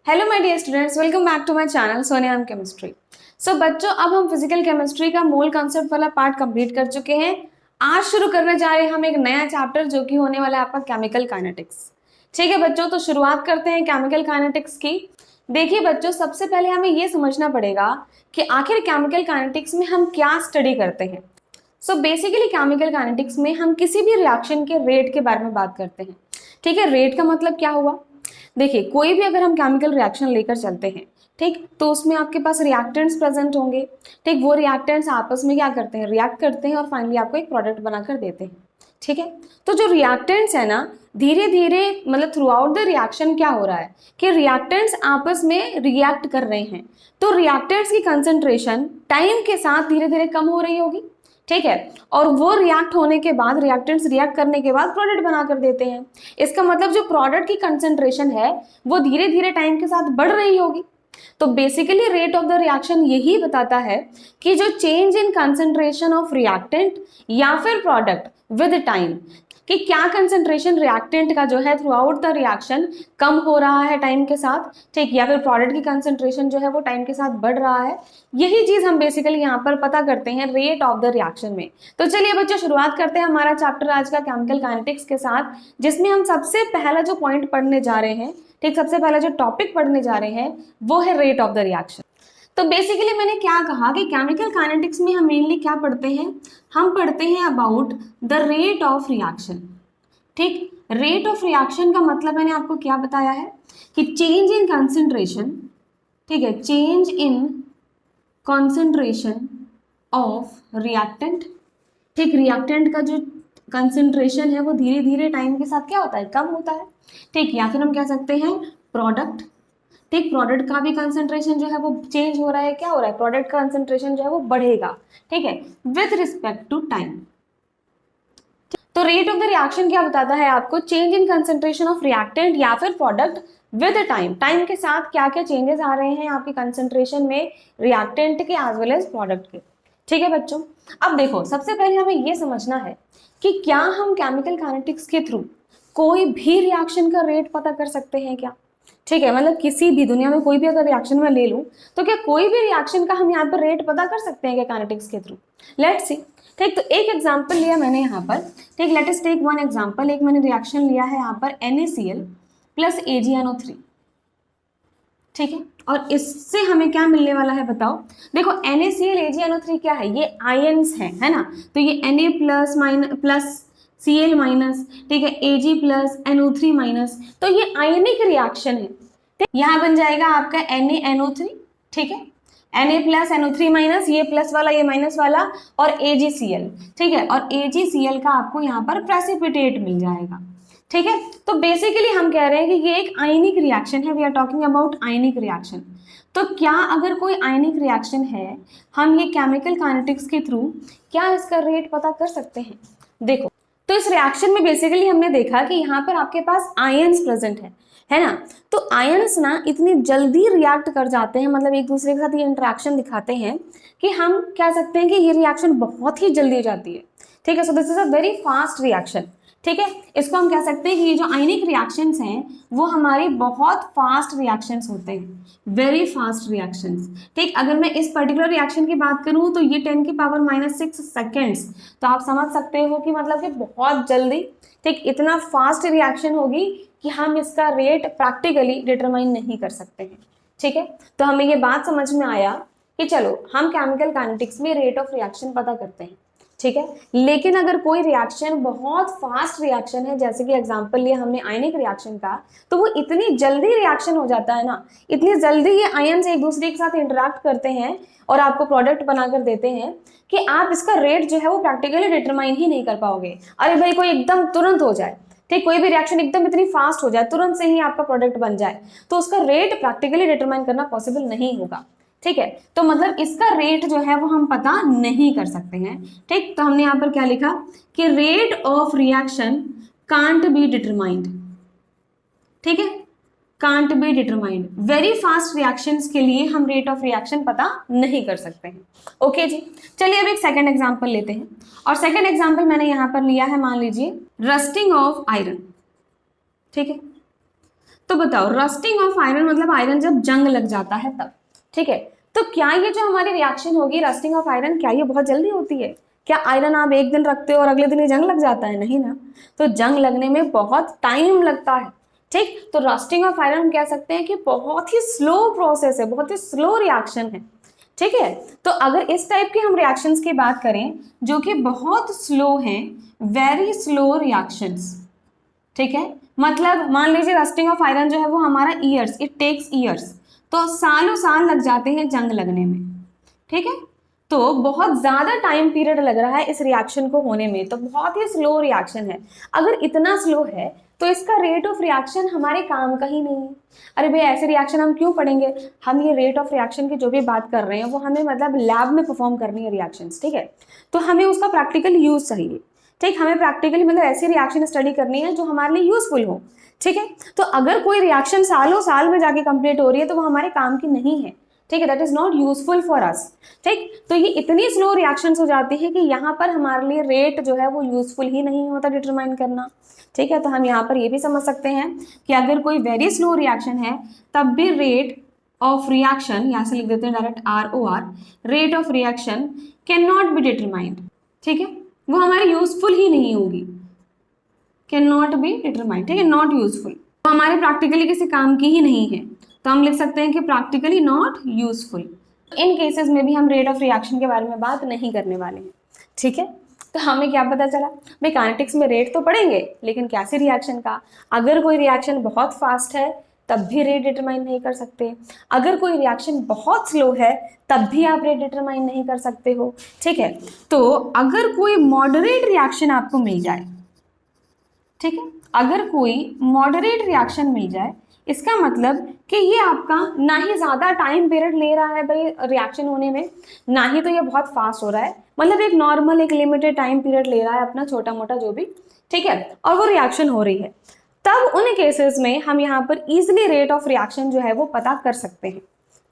Hello my dear students, welcome back to my channel Sonia chemistry. So बच्चों, अब हम physical chemistry का mole concept वाला पार्ट कंप्लीट कर चुके हैं। आज शुरू करने जा रहे हैं हम एक नया चैप्टर जो कि होने वाला है आपका केमिकल काइनेटिक्स। ठीक है बच्चों, तो शुरुआत करते हैं केमिकल काइनेटिक्स की। देखिए बच्चों, सबसे पहले हमें ये समझना पड़ेगा कि आखिर केमिकल काइनेटिक्स में हम क्या स्टडी करते हैं। सो बेसिकली केमिकल काइनेटिक्स में हम किसी भी रिएक्शन के रेट के बारे में बात करते हैं। ठीक है, रेट का मतलब क्या हुआ? देखिए, कोई भी अगर हम केमिकल रिएक्शन लेकर चलते हैं, ठीक, तो उसमें आपके पास रिएक्टेंट्स प्रेजेंट होंगे। ठीक, वो रिएक्टेंट्स आपस में क्या करते हैं, रिएक्ट करते हैं और फाइनली आपको एक प्रोडक्ट बनाकर देते हैं। ठीक है, तो जो रिएक्टेंट्स है ना, धीरे धीरे मतलब थ्रू आउट द रिएक्शन क्या हो रहा है कि रिएक्टेंट्स आपस में रिएक्ट कर रहे हैं, तो रिएक्टेंट्स की कंसंट्रेशन टाइम के साथ धीरे धीरे कम हो रही होगी। ठीक है, और वो रिएक्ट होने के बाद, रिएक्टेंट्स रिएक्ट करने के बाद प्रोडक्ट बनाकर देते हैं। इसका मतलब जो प्रोडक्ट की कंसंट्रेशन है वो धीरे धीरे टाइम के साथ बढ़ रही होगी। तो basically rate of the reaction यही बताता है कि जो change in concentration of reactant या फिर प्रोडक्ट विद टाइम, कि क्या कंसंट्रेशन रिएक्टेंट का जो है थ्रू आउट द रिएक्शन कम हो रहा है टाइम के साथ, ठीक, या फिर प्रोडक्ट की कंसंट्रेशन जो है वो टाइम के साथ बढ़ रहा है। यही चीज हम बेसिकली यहाँ पर पता करते हैं रेट ऑफ द रिएक्शन में। तो चलिए बच्चों, शुरुआत करते हैं हमारा चैप्टर आज का केमिकल काइनेटिक्स के साथ, जिसमें हम सबसे पहला जो पॉइंट पढ़ने जा रहे हैं, ठीक, सबसे पहला जो टॉपिक पढ़ने जा रहे हैं वो है रेट ऑफ द रिएक्शन। तो बेसिकली मैंने क्या कहा कि केमिकल काइनेटिक्स में हम मेनली क्या पढ़ते हैं, हम पढ़ते हैं about the rate of reaction. ठीक, रेट ऑफ रिएक्शन का मतलब मैंने आपको क्या बताया है कि चेंज इन कंसंट्रेशन, ठीक है, change in concentration of reactant. ठीक, रिएक्टेंट का जो कंसंट्रेशन है वो धीरे धीरे टाइम के साथ क्या होता है, कम होता है। ठीक, या फिर हम कह सकते हैं प्रोडक्ट। ठीक, प्रोडक्ट का भी कंसंट्रेशन जो है वो चेंज हो रहा है, क्या हो रहा है, प्रोडक्ट का कंसंट्रेशन जो है वो बढ़ेगा। ठीक है, विद रिस्पेक्ट टू टाइम। तो रेट ऑफ द रिएक्शन क्या बताता है आपको, change in concentration of reactant या फिर प्रोडक्ट विद टाइम। टाइम के साथ क्या क्या चेंजेस आ रहे हैं आपकी कंसंट्रेशन में, रिएक्टेंट के एज वेल एज प्रोडक्ट के। ठीक है बच्चों, अब देखो, सबसे पहले हमें यह समझना है कि क्या हम केमिकल काइनेटिक्स के थ्रू कोई भी रिएक्शन का रेट पता कर सकते हैं क्या। ठीक है, मतलब किसी भी दुनिया में कोई भी अगर रिएक्शन में ले लूं, तो क्या कोई भी रिएक्शन का हम यहाँ पर रेट पता कर सकते हैं क्या काइनेटिक्स के थ्रू? Let's see. ठीक, तो एक एग्जांपल लिया मैंने यहाँ पर। ठीक, let us take one example. एक मैंने रिएक्शन लिया है यहाँ पर NaCl प्लस AgNO3। ठीक है, और इससे हमें क्या मिलने वाला है बताओ। देखो, NaCl AgNO3 क्या है, ये आयन्स है ना। तो ये Na प्लस Cl माइनस, ठीक है, Ag प्लस NO3 माइनस, तो ये आयनिक रिएक्शन है। यहाँ बन जाएगा आपका NaNO3, ठीक है, Na प्लस NO3 माइनस, ये प्लस वाला ये माइनस वाला, और AgCl। ठीक है, और AgCl का आपको यहाँ पर प्रेसिपिटेट मिल जाएगा। ठीक है, तो बेसिकली हम कह रहे हैं कि ये एक आयनिक रिएक्शन है। We are talking about ionic reaction. तो क्या अगर कोई आयनिक रिएक्शन है, हम ये केमिकल काइनेटिक्स के थ्रू क्या इसका रेट पता कर सकते हैं? देखो, तो इस रिएक्शन में बेसिकली हमने देखा कि यहाँ पर आपके पास आयन्स प्रेजेंट है ना। तो आयन्स ना इतनी जल्दी रिएक्ट कर जाते हैं, मतलब एक दूसरे के साथ ये इंटरेक्शन दिखाते हैं कि हम कह सकते हैं कि ये रिएक्शन बहुत ही जल्दी हो जाती है। ठीक है, so this is a very fast reaction. ठीक है, इसको हम कह सकते हैं कि ये जो आयनिक रिएक्शंस हैं वो हमारी बहुत फास्ट रिएक्शंस होते हैं, वेरी फास्ट रिएक्शंस। ठीक, अगर मैं इस पर्टिकुलर रिएक्शन की बात करूं तो ये 10⁻⁻⁶ सेकेंड्स, तो आप समझ सकते हो कि मतलब कि बहुत जल्दी, ठीक, इतना फास्ट रिएक्शन होगी कि हम इसका रेट प्रैक्टिकली डिटरमाइन नहीं कर सकते हैं। ठीक है, तो हमें ये बात समझ में आया कि चलो हम केमिकल काइनेटिक्स में रेट ऑफ रिएक्शन पता करते हैं। ठीक है, लेकिन अगर कोई रिएक्शन बहुत फास्ट रिएक्शन है, जैसे कि एग्जांपल लिया हमने आयनिक रिएक्शन का, तो वो इतनी जल्दी रिएक्शन हो जाता है ना, इतनी जल्दी ये आयन्स एक दूसरे के साथ इंटरेक्ट करते हैं और आपको प्रोडक्ट बनाकर देते हैं कि आप इसका रेट जो है वो प्रैक्टिकली डिटरमाइन ही नहीं कर पाओगे। अरे भाई, कोई एकदम तुरंत हो जाए, ठीक, कोई भी रिएक्शन एकदम इतनी फास्ट हो जाए, तुरंत से ही आपका प्रोडक्ट बन जाए, तो उसका रेट प्रैक्टिकली डिटरमाइन करना पॉसिबल नहीं होगा। ठीक है, तो मतलब इसका रेट जो है वो हम पता नहीं कर सकते हैं। ठीक, तो हमने यहाँ पर क्या लिखा कि rate of reaction can't be determined. ठीक है, can't be determined. Very fast reactions के लिए हम रेट ऑफ रिएक्शन पता नहीं कर सकते हैं। ओके जी, चलिए अब एक सेकंड एग्जांपल लेते हैं। और सेकंड एग्जांपल मैंने यहाँ पर लिया है, मान लीजिए रस्टिंग ऑफ आयरन। ठीक है, तो बताओ, रस्टिंग ऑफ आयरन मतलब आयरन जब जंग लग जाता है तब, ठीक है। तो क्या ये जो हमारी रिएक्शन होगी रस्टिंग ऑफ आयरन, क्या ये बहुत जल्दी होती है? क्या आयरन आप एक दिन रखते हो और अगले दिन ही जंग लग जाता है? नहीं ना, तो जंग लगने में बहुत टाइम लगता है, ठीक। तो रस्टिंग ऑफ आयरन हम कह सकते हैं कि बहुत ही स्लो प्रोसेस है, बहुत ही स्लो रिएक्शन है, ठीक है। तो अगर इस टाइप के हम रिएक्शंस की बात करें जो कि बहुत स्लो हैं, वेरी स्लो रिएक्शंस, ठीक है। मतलब मान लीजिए रस्टिंग ऑफ आयरन जो है वो हमारा ईयर्स, इट टेक्स ईयर्स, तो सालों साल लग जाते हैं जंग लगने में, ठीक है। तो बहुत ज्यादा टाइम पीरियड लग रहा है इस रिएक्शन को होने में, तो बहुत ही स्लो रिएक्शन है। अगर इतना स्लो है तो इसका रेट ऑफ रिएक्शन हमारे काम का ही नहीं है। अरे भाई ऐसे रिएक्शन हम क्यों पढ़ेंगे? हम ये रेट ऑफ रिएक्शन की जो भी बात कर रहे हैं वो हमें मतलब लैब में परफॉर्म करनी है रिएक्शंस, ठीक है। तो हमें उसका प्रैक्टिकल यूज चाहिए, ठीक। हमें प्रैक्टिकली मतलब ऐसी रिएक्शन स्टडी करनी है जो हमारे लिए यूजफुल हो, ठीक है। तो अगर कोई रिएक्शन सालों साल में जाके कंप्लीट हो रही है तो वो हमारे काम की नहीं है, ठीक है, that is not useful for us, ठीक। तो ये इतनी स्लो रिएक्शंस हो जाती है कि यहाँ पर हमारे लिए रेट जो है वो यूजफुल ही नहीं होता डिटरमाइन करना, ठीक है। तो हम यहाँ पर ये भी समझ सकते हैं कि अगर कोई वेरी स्लो रिएक्शन है तब भी रेट ऑफ रिएक्शन, यहाँ से लिख देते हैं direct ROR, rate of reaction can not be determined, ठीक है, वो हमारी यूजफुल ही नहीं होगी, कैन नॉट बी डिटरमाइंड, ठीक है, नॉट यूजफुल, तो हमारे प्रैक्टिकली किसी काम की ही नहीं है, तो हम लिख सकते हैं कि practically not useful. In cases में भी हम रेट ऑफ रिएक्शन के बारे में बात नहीं करने वाले हैं, ठीक है। तो हमें क्या पता चला भाई, काइनेटिक्स में रेट तो पढ़ेंगे लेकिन कैसे रिएक्शन का। अगर कोई रिएक्शन बहुत फास्ट है तब भी रेट डिटरमाइन नहीं कर सकते, अगर कोई रिएक्शन बहुत स्लो है तब भी आप रेट डिटरमाइन नहीं कर सकते हो, ठीक है। तो अगर कोई मॉडरेट रिएक्शन आपको मिल जाए, ठीक है, अगर कोई मॉडरेट रिएक्शन मिल जाए, इसका मतलब कि ये आपका ना ही ज़्यादा टाइम पीरियड ले रहा है भाई रिएक्शन होने में, ना ही तो ये बहुत फास्ट हो रहा है, मतलब एक नॉर्मल एक लिमिटेड टाइम पीरियड ले रहा है अपना छोटा मोटा जो भी, ठीक है, और वो रिएक्शन हो रही है, तब उन केसेस में हम यहाँ पर इजीली रेट ऑफ रिएक्शन जो है वो पता कर सकते हैं,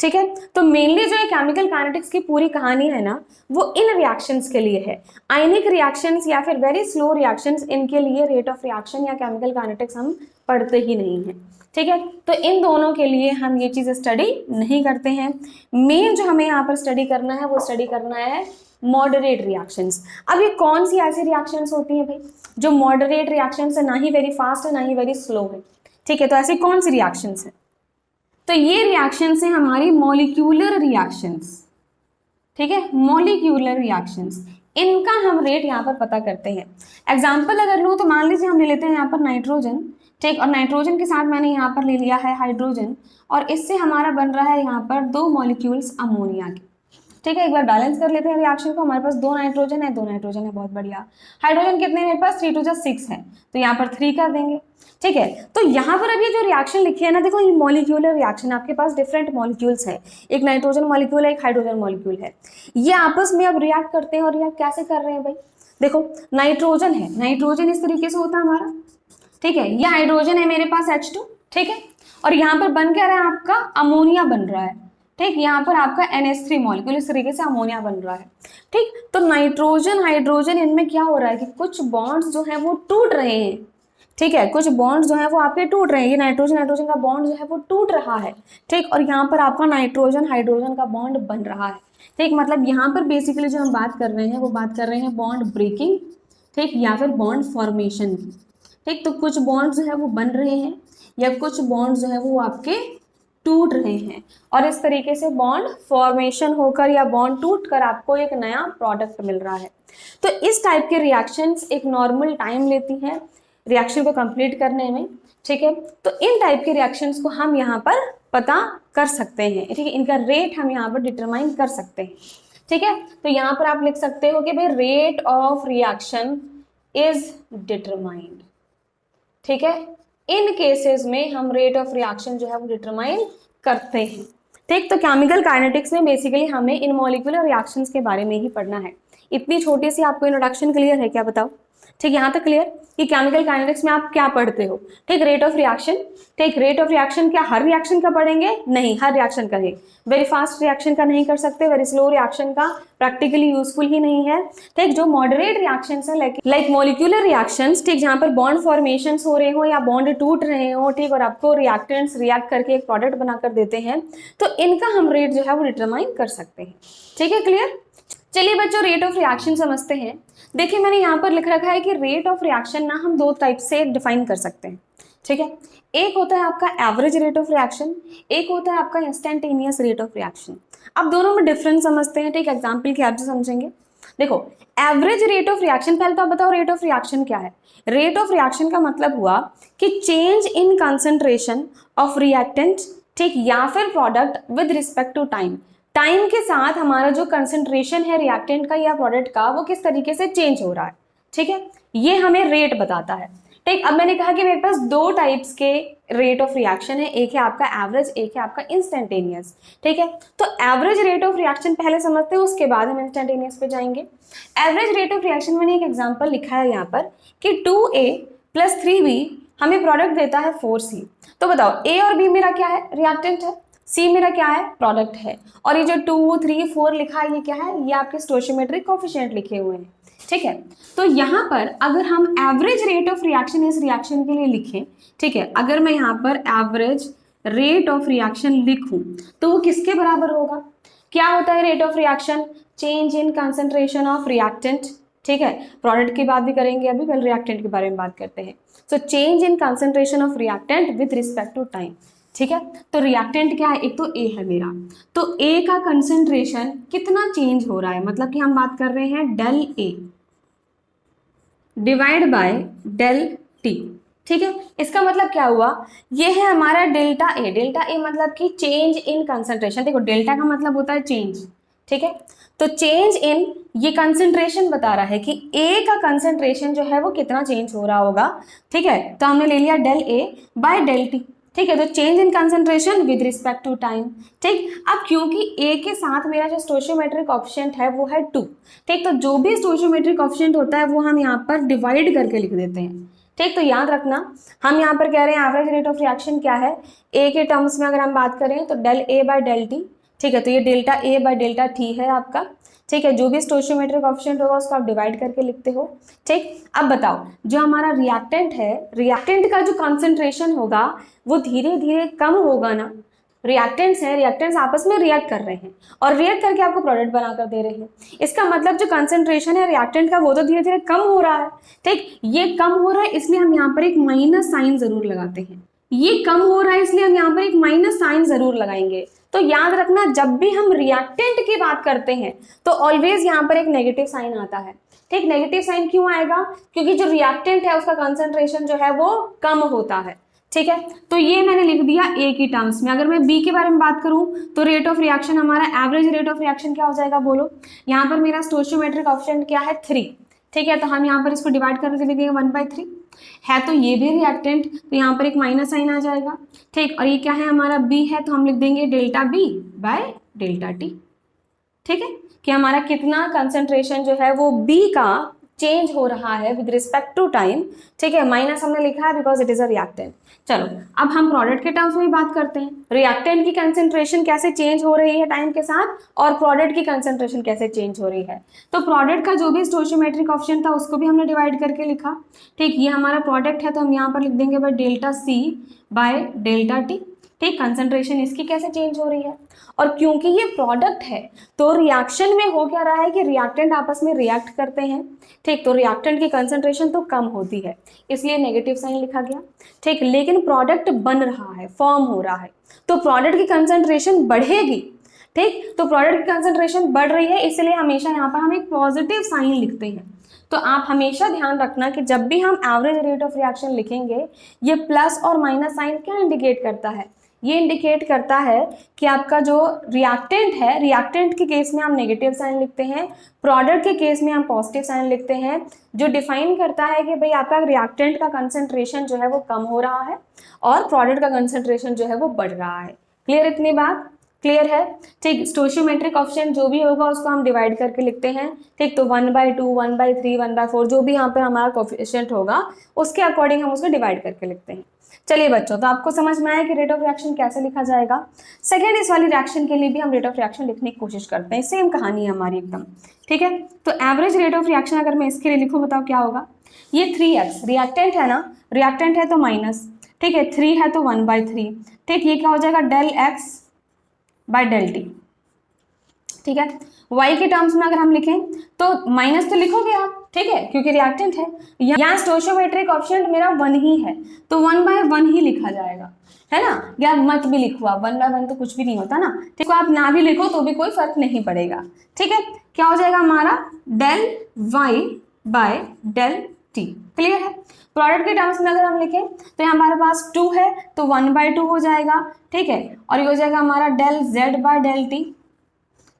ठीक है। तो मेनली जो ये केमिकल काइनेटिक्स की पूरी कहानी है ना वो इन रिएक्शंस के लिए है। आयनिक रिएक्शंस या फिर वेरी स्लो रिएक्शंस, इनके लिए रेट ऑफ रिएक्शन या केमिकल काइनेटिक्स हम पढ़ते ही नहीं है, ठीक है। तो इन दोनों के लिए हम ये चीज़ स्टडी नहीं करते हैं। मेन जो हमें यहाँ पर स्टडी करना है वो स्टडी करना है मॉडरेट रिएक्शंस। अब ये कौन सी ऐसी रिएक्शंस होती हैं भाई जो मॉडरेट रिएक्शंस है, ना ही वेरी फास्ट है ना ही वेरी स्लो है, ठीक है। तो ऐसी कौन सी रिएक्शंस है? तो ये रिएक्शंस हैं हमारी मॉलिक्यूलर रिएक्शंस, ठीक है, मॉलिक्यूलर रिएक्शंस, इनका हम रेट यहाँ पर पता करते हैं। एग्जाम्पल अगर लूँ तो मान लीजिए हम ले लेते हैं यहाँ पर नाइट्रोजन, ठीक, और नाइट्रोजन के साथ मैंने यहाँ पर ले लिया है हाइड्रोजन, और इससे हमारा बन रहा है यहाँ पर 2 मॉलिक्यूल्स अमोनिया के, ठीक है। एक बार बैलेंस कर लेते हैं रिएक्शन को, हमारे पास 2 नाइट्रोजन है, 2 नाइट्रोजन है, बहुत बढ़िया। हाइड्रोजन कितने मेरे पास 3 2 6 है, तो यहाँ पर 3 कर देंगे, ठीक है। तो यहाँ पर अभी जो रिएक्शन लिखी है ना, देखो ये मॉलिक्यूलर रिएक्शन, आपके पास डिफरेंट मॉलिक्यूल्स है, एक नाइट्रोजन मॉलिक्यूल है, एक हाइड्रोजन मॉलिक्यूल है, ये आपस में अब रिएक्ट करते हैं, और रिएक्ट कैसे कर रहे हैं भाई, देखो नाइट्रोजन है, नाइट्रोजन इस तरीके से होता है हमारा, ठीक है, ये हाइड्रोजन है मेरे पास H2, ठीक है, और यहाँ पर बन क्या रहा है आपका अमोनिया बन रहा है, ठीक, यहाँ पर आपका NH3 मॉलिक्यूल, इस तरीके से अमोनिया बन रहा है, ठीक। तो नाइट्रोजन हाइड्रोजन इनमें क्या हो रहा है कि कुछ बॉन्ड्स जो है वो टूट रहे हैं, ठीक है, कुछ बॉन्ड्स जो है वो आपके टूट रहे हैं, ये नाइट्रोजन नाइट्रोजन का बॉन्ड जो है वो टूट रहा है, ठीक, और यहाँ पर आपका नाइट्रोजन हाइड्रोजन का बॉन्ड बन रहा है, ठीक। मतलब यहाँ पर बेसिकली जो हम बात कर रहे हैं वो बात कर रहे हैं बॉन्ड ब्रेकिंग, ठीक, या फिर बॉन्ड फॉर्मेशन की, ठीक। तो कुछ बॉन्ड जो है वो बन रहे हैं या कुछ बॉन्ड जो है वो आपके टूट रहे हैं, और इस तरीके से बॉन्ड फॉर्मेशन होकर या बॉन्ड टूट कर आपको एक नया प्रोडक्ट मिल रहा है। तो इस टाइप के रिएक्शंस एक नॉर्मल टाइम लेती हैं रिएक्शन को कंप्लीट करने में, ठीक है। तो इन टाइप के रिएक्शंस को हम यहाँ पर पता कर सकते हैं, ठीक है, इनका रेट हम यहाँ पर डिटरमाइन कर सकते हैं, ठीक है। तो यहाँ पर आप लिख सकते हो कि भाई rate of reaction is determined, ठीक है, इन केसेस में हम रेट ऑफ रिएक्शन जो है वो डिटरमाइन करते हैं, ठीक। तो केमिकल काइनेटिक्स में बेसिकली हमें इन मॉलिक्यूलर रिएक्शंस के बारे में ही पढ़ना है। इतनी छोटी सी आपको इंट्रोडक्शन क्लियर है क्या, बताओ, ठीक, यहाँ तक क्लियर? कि केमिकल काइनेटिक्स में आप क्या पढ़ते हो, ठीक, रेट ऑफ रिएक्शन। ठीक, रेट ऑफ रिएक्शन क्या हर रिएक्शन का पढ़ेंगे? नहीं, हर रिएक्शन का नहीं, वेरी फास्ट रिएक्शन का नहीं कर सकते, वेरी स्लो रिएक्शन का प्रैक्टिकली यूजफुल ही नहीं है। ठीक, जो मॉडरेट रिएक्शंस है लाइक मॉलिक्यूलर रिएक्शंस, ठीक, जहां पर बॉन्ड फॉर्मेशंस हो रहे हो या बॉन्ड टूट रहे हो, ठीक, और आपको रिएक्टेंट्स रिएक्ट करके एक प्रोडक्ट बनाकर देते हैं, तो इनका हम रेट जो है वो डिटरमाइन कर सकते हैं। ठीक है, क्लियर? चलिए बच्चों, रेट ऑफ रिएक्शन समझते हैं। देखिए मैंने यहाँ पर लिख रखा है कि रेट ऑफ रिएक्शन ना हम दो टाइप से डिफाइन कर सकते हैं। ठीक है, एक होता है आपका एवरेज रेट ऑफ रिएक्शन, एक होता है आपका इंस्टेंटेनियस रेट ऑफ रिएक्शन। अब दोनों में डिफरेंस समझते हैं। ठीक, एग्जाम्पल की हेल्प से समझेंगे। देखो, एवरेज रेट ऑफ रिएक्शन, पहले तो आप बताओ रेट ऑफ रिएक्शन क्या है। रेट ऑफ रिएक्शन का मतलब हुआ कि change in concentration of reactant, ठीक, या फिर product with respect to time. Time के साथ हमारा जो कंसंट्रेशन है रिएक्टेंट का या प्रोडक्ट का, वो किस तरीके से चेंज हो रहा है। ठीक है, ये हमें रेट बताता है। ठीक, अब मैंने कहा कि मेरे पास दो टाइप्स के रेट ऑफ रिएक्शन है, एक है आपका एवरेज, एक है आपका इंस्टेंटेनियस। ठीक है, तो एवरेज रेट ऑफ रिएक्शन पहले समझते हैं, उसके बाद हम इंस्टेंटेनियस पे जाएंगे। एवरेज रेट ऑफ रिएक्शन मैंने एक एग्जांपल लिखा है यहाँ पर कि 2A + 3B हमें प्रोडक्ट देता है 4C। तो बताओ A और B मेरा क्या है? रिएक्टेंट है, C मेरा क्या है? प्रोडक्ट है, और ये जो 2, 3, 4 लिखा है ये क्या है? ये आपके स्टोइचियोमेट्रिक कोएफिशिएंट लिखे हुए हैं। ठीक है, तो यहाँ पर अगर हम एवरेज रेट ऑफ रिएक्शन इस रिएक्शन के लिए लिखें, ठीक है, अगर मैं यहाँ पर एवरेज रेट ऑफ रिएक्शन लिखूं तो वो किसके बराबर होगा? क्या होता है rate of reaction? Change in concentration of reactant. ठीक है, प्रोडक्ट की बात भी करेंगे अभी, पहले रिएक्टेंट के बारे में बात करते हैं। So change in concentration of reactant with respect to time. ठीक है, तो रिएक्टेंट क्या है? एक तो ए है मेरा, तो ए का कंसंट्रेशन कितना चेंज हो रहा है, मतलब कि हम बात कर रहे हैं del A divide by del T. ठीक है, इसका मतलब क्या हुआ? ये है हमारा डेल्टा ए। डेल्टा ए मतलब कि चेंज इन कंसंट्रेशन। देखो, डेल्टा का मतलब होता है चेंज। ठीक है, तो चेंज इन, ये कंसंट्रेशन बता रहा है कि ए का कंसंट्रेशन जो है वो कितना चेंज हो रहा होगा। ठीक है, तो हमने ले लिया del A by del T. ठीक है, तो change in concentration with respect to time. ठीक, अब क्योंकि ए के साथ मेरा जो स्टोइचियोमेट्रिक कोएफिशिएंट है वो है 2। ठीक, तो जो भी स्टोइचियोमेट्रिक कोएफिशिएंट होता है वो हम यहाँ पर डिवाइड करके लिख देते हैं। ठीक, तो याद रखना, हम यहाँ पर कह रहे हैं एवरेज रेट ऑफ रिएक्शन क्या है, ए के टर्म्स में अगर हम बात करें तो del A by del T. ठीक है, तो ये delta A by delta T है आपका। ठीक है, जो भी स्टोइचियोमेट्रिक कोएफिशिएंट होगा उसको आप डिवाइड करके लिखते हो। ठीक, अब बताओ, जो हमारा रिएक्टेंट है, रिएक्टेंट का जो कंसंट्रेशन होगा वो धीरे धीरे कम होगा ना। रिएक्टेंट्स हैं, रिएक्टेंट्स आपस में रिएक्ट कर रहे हैं और रिएक्ट करके आपको प्रोडक्ट बनाकर दे रहे हैं। इसका मतलब जो कंसंट्रेशन है रिएक्टेंट का वो तो धीरे धीरे कम हो रहा है। ठीक, ये कम हो रहा है इसलिए हम यहाँ पर एक माइनस साइन जरूर लगाते हैं। ये कम हो रहा है इसलिए हम यहाँ पर एक माइनस साइन जरूर लगाएंगे। तो याद रखना, जब भी हम रिएक्टेंट की बात करते हैं तो ऑलवेज यहाँ पर एक नेगेटिव साइन आता है। ठीक, नेगेटिव साइन क्यों आएगा? क्योंकि जो रिएक्टेंट है उसका कंसंट्रेशन जो है वो कम होता है। ठीक है, तो ये मैंने लिख दिया ए की टर्म्स में। अगर मैं बी के बारे में बात करूं तो रेट ऑफ रिएक्शन, हमारा एवरेज रेट ऑफ रिएक्शन क्या हो जाएगा बोलो? यहाँ पर मेरा स्टोइचियोमेट्रिक कोएफिशिएंट क्या है? 3। ठीक है, तो हम यहाँ पर इसको डिवाइड करके लिखेंगे 1/3 है, तो ये भी रिएक्टेंट, तो यहाँ पर एक माइनस साइन आ जाएगा। ठीक, और ये क्या है हमारा बी है, तो हम लिख देंगे delta B by delta T. ठीक है, कि हमारा कितना कंसंट्रेशन जो है वो बी का चेंज हो रहा है विद रिस्पेक्ट टू टाइम। ठीक है, माइनस हमने लिखा है because it is a reactant. चलो, अब हम प्रोडक्ट के टर्म्स में बात करते हैं। रिएक्टेंट की कंसंट्रेशन कैसे चेंज हो रही है टाइम के साथ, और प्रोडक्ट की कंसंट्रेशन कैसे चेंज हो रही है। तो प्रोडक्ट का जो भी स्टोइचियोमेट्रिक कोएफिशिएंट था उसको भी हमने डिवाइड करके लिखा। ठीक, ये हमारा प्रोडक्ट है तो हम यहाँ पर लिख देंगे by delta C by delta T. ठीक, कंसंट्रेशन इसकी कैसे चेंज हो रही है, और क्योंकि ये प्रोडक्ट है तो रिएक्शन में हो क्या रहा है कि रिएक्टेंट आपस में रिएक्ट करते हैं। ठीक, तो रिएक्टेंट की कंसंट्रेशन तो कम होती है इसलिए नेगेटिव साइन लिखा गया। ठीक, लेकिन प्रोडक्ट बन रहा है, फॉर्म हो रहा है, तो प्रोडक्ट की कंसंट्रेशन बढ़ेगी। ठीक, तो प्रोडक्ट की कंसंट्रेशन बढ़ रही है इसलिए हमेशा यहाँ पर हम एक पॉजिटिव साइन लिखते हैं। तो आप हमेशा ध्यान रखना कि जब भी हम एवरेज रेट ऑफ रिएक्शन लिखेंगे, ये प्लस और माइनस साइन क्या इंडिकेट करता है? ये इंडिकेट करता है कि आपका जो रिएक्टेंट है, रिएक्टेंट के केस में हम नेगेटिव साइन लिखते हैं, प्रोडक्ट के केस में हम पॉजिटिव साइन लिखते हैं, जो डिफाइन करता है कि भाई आपका रिएक्टेंट का कंसंट्रेशन जो है वो कम हो रहा है और प्रोडक्ट का कंसंट्रेशन जो है वो बढ़ रहा है। क्लियर इतनी बात? क्लियर है? ठीक, स्टोइशियोमेट्रिक कोएफिशिएंट जो भी होगा उसको हम डिवाइड करके लिखते हैं। ठीक, तो 1/2, 1/3, 1/4 जो भी यहाँ पे हमारा कोएफिशिएंट होगा उसके अकॉर्डिंग हम उसको डिवाइड करके लिखते हैं। चलिए बच्चों, तो आपको समझ में आया कि रेट ऑफ रिएक्शन कैसे लिखा जाएगा। सेकेंड इस वाली रिएक्शन के लिए भी हम रेट ऑफ रिएक्शन लिखने की कोशिश करते हैं, सेम कहानी है हमारी एकदम। ठीक है, तो एवरेज रेट ऑफ रिएक्शन अगर मैं इसके लिए लिखूं, बताओ क्या होगा। ये 3x रिएक्टेंट है ना, रिएक्टेंट है तो माइनस, ठीक है, 3 है तो 1/3, ठीक, ये क्या हो जाएगा del x by del T. ठीक है, y के टर्म्स में अगर हम लिखें तो माइनस तो लिखोगे आप, ठीक है, क्योंकि रिएक्टेंट है। यहाँ स्टोइशियोमेट्रिक कोएफिशिएंट मेरा 1 ही है तो 1/1 ही लिखा जाएगा, है ना। या मत भी लिखो आप, 1/1 तो कुछ भी नहीं होता ना। ठीक है, आप ना भी लिखो तो भी कोई फर्क नहीं पड़ेगा। ठीक है, क्या हो जाएगा हमारा del y by del T. Clear है? प्रोडक्ट के टर्म्स में अगर हम लिखें तो यहाँ हमारे पास 2 है तो 1/2 हो जाएगा। ठीक है, और ये हो जाएगा हमारा del z by del T.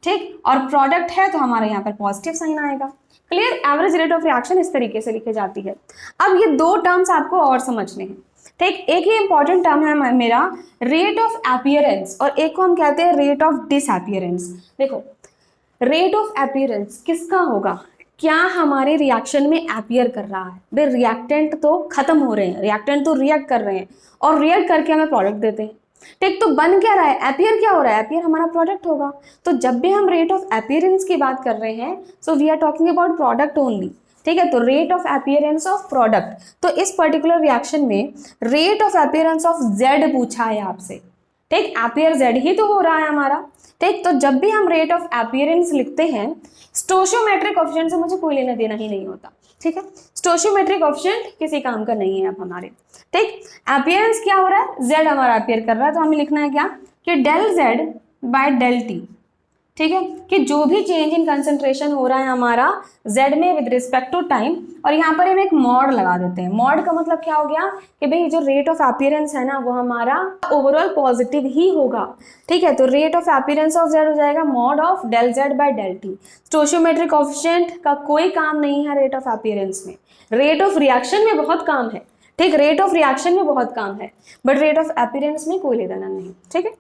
ठीक, और प्रोडक्ट है तो हमारा यहाँ पर पॉजिटिव साइन आएगा। Clear? Average rate of reaction इस तरीके से लिखी जाती है। अब ये दो टर्म्स आपको और समझने हैं। ठीक, एक ही इंपॉर्टेंट टर्म है मेरा रेट ऑफ अपीयरेंस और एक को हम कहते हैं रेट ऑफ डिसअपीयरेंस। देखो, रेट ऑफ अपीयरेंस किसका होगा, क्या हमारे रिएक्शन में अपीयर कर रहा है। भाई रिएक्टेंट तो खत्म हो रहे हैं, रिएक्टेंट तो रिएक्ट कर रहे हैं और रिएक्ट करके हमें प्रोडक्ट देते हैं। ठीक, तो बन क्या रहा है, अपीयर क्या हो रहा है, अपीयर हमारा प्रोडक्ट होगा। तो जब भी हम रेट ऑफ अपीयरेंस की बात कर रहे हैं so we are talking about product only. ठीक है, तो rate of appearance of product, तो इस पर्टिकुलर रिएक्शन में rate of appearance of Z पूछा है आपसे। ठीक, अपीयर जेड ही तो हो रहा है हमारा। ठीक, तो जब भी हम रेट ऑफ अपीयरेंस लिखते हैं स्टोइशियोमेट्रिक कोएफिशिएंट से मुझे कोई लेना देना ही नहीं होता। ठीक है, स्टोइशियोमेट्रिक कोएफिशिएंट किसी काम का नहीं है अब हमारे। ठीक, अपीयरेंस क्या हो रहा है, जेड हमारा अपीयर कर रहा है तो हमें लिखना है क्या कि del Z by del T. ठीक है, कि जो भी चेंज इन कंसंट्रेशन हो रहा है हमारा z में विद रिस्पेक्ट टू टाइम, और यहाँ पर हम एक मॉड लगा देते हैं। मॉड का मतलब क्या हो गया कि भाई जो रेट ऑफ अपीयरेंस है ना वो हमारा ओवरऑल पॉजिटिव ही होगा। ठीक है, तो rate of appearance of z हो जाएगा mod of del z by del T. Stoichiometric coefficient का कोई काम नहीं है रेट ऑफ अपीयरेंस में, रेट ऑफ रिएक्शन में बहुत काम है। ठीक, रेट ऑफ रिएक्शन में बहुत काम है बट रेट ऑफ अपीयरेंस में कोई लेना नहीं। ठीक है,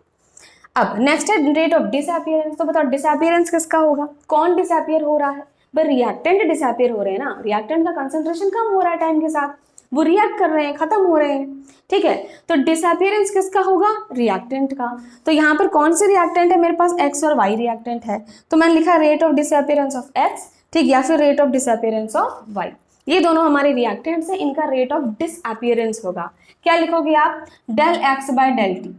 अब नेक्स्ट है रेट ऑफ डिसअपीयरेंस। तो बताओ डिसअपीयरेंस किसका होगा, कौन डिसअपीयर हो रहा है, भाई रिएक्टेंट डिसअपीयर हो रहे हैं ना, रिएक्टेंट का कंसंट्रेशन कम हो रहा है टाइम के साथ, वो रिएक्ट कर रहे हैं, खत्म हो रहे हैं। ठीक है, तो डिसअपीयरेंस किसका होगा, रिएक्टेंट का। तो यहाँ पर कौन से रिएक्टेंट है, मेरे पास एक्स और वाई रिएक्टेंट है तो मैंने लिखा rate of disappearance of X, ठीक, या फिर rate of disappearance of Y. ये दोनों हमारे रिएक्टेंट्स हैं, इनका रेट ऑफ डिसअपीयरेंस होगा। क्या लिखोगे आप, del X by del T.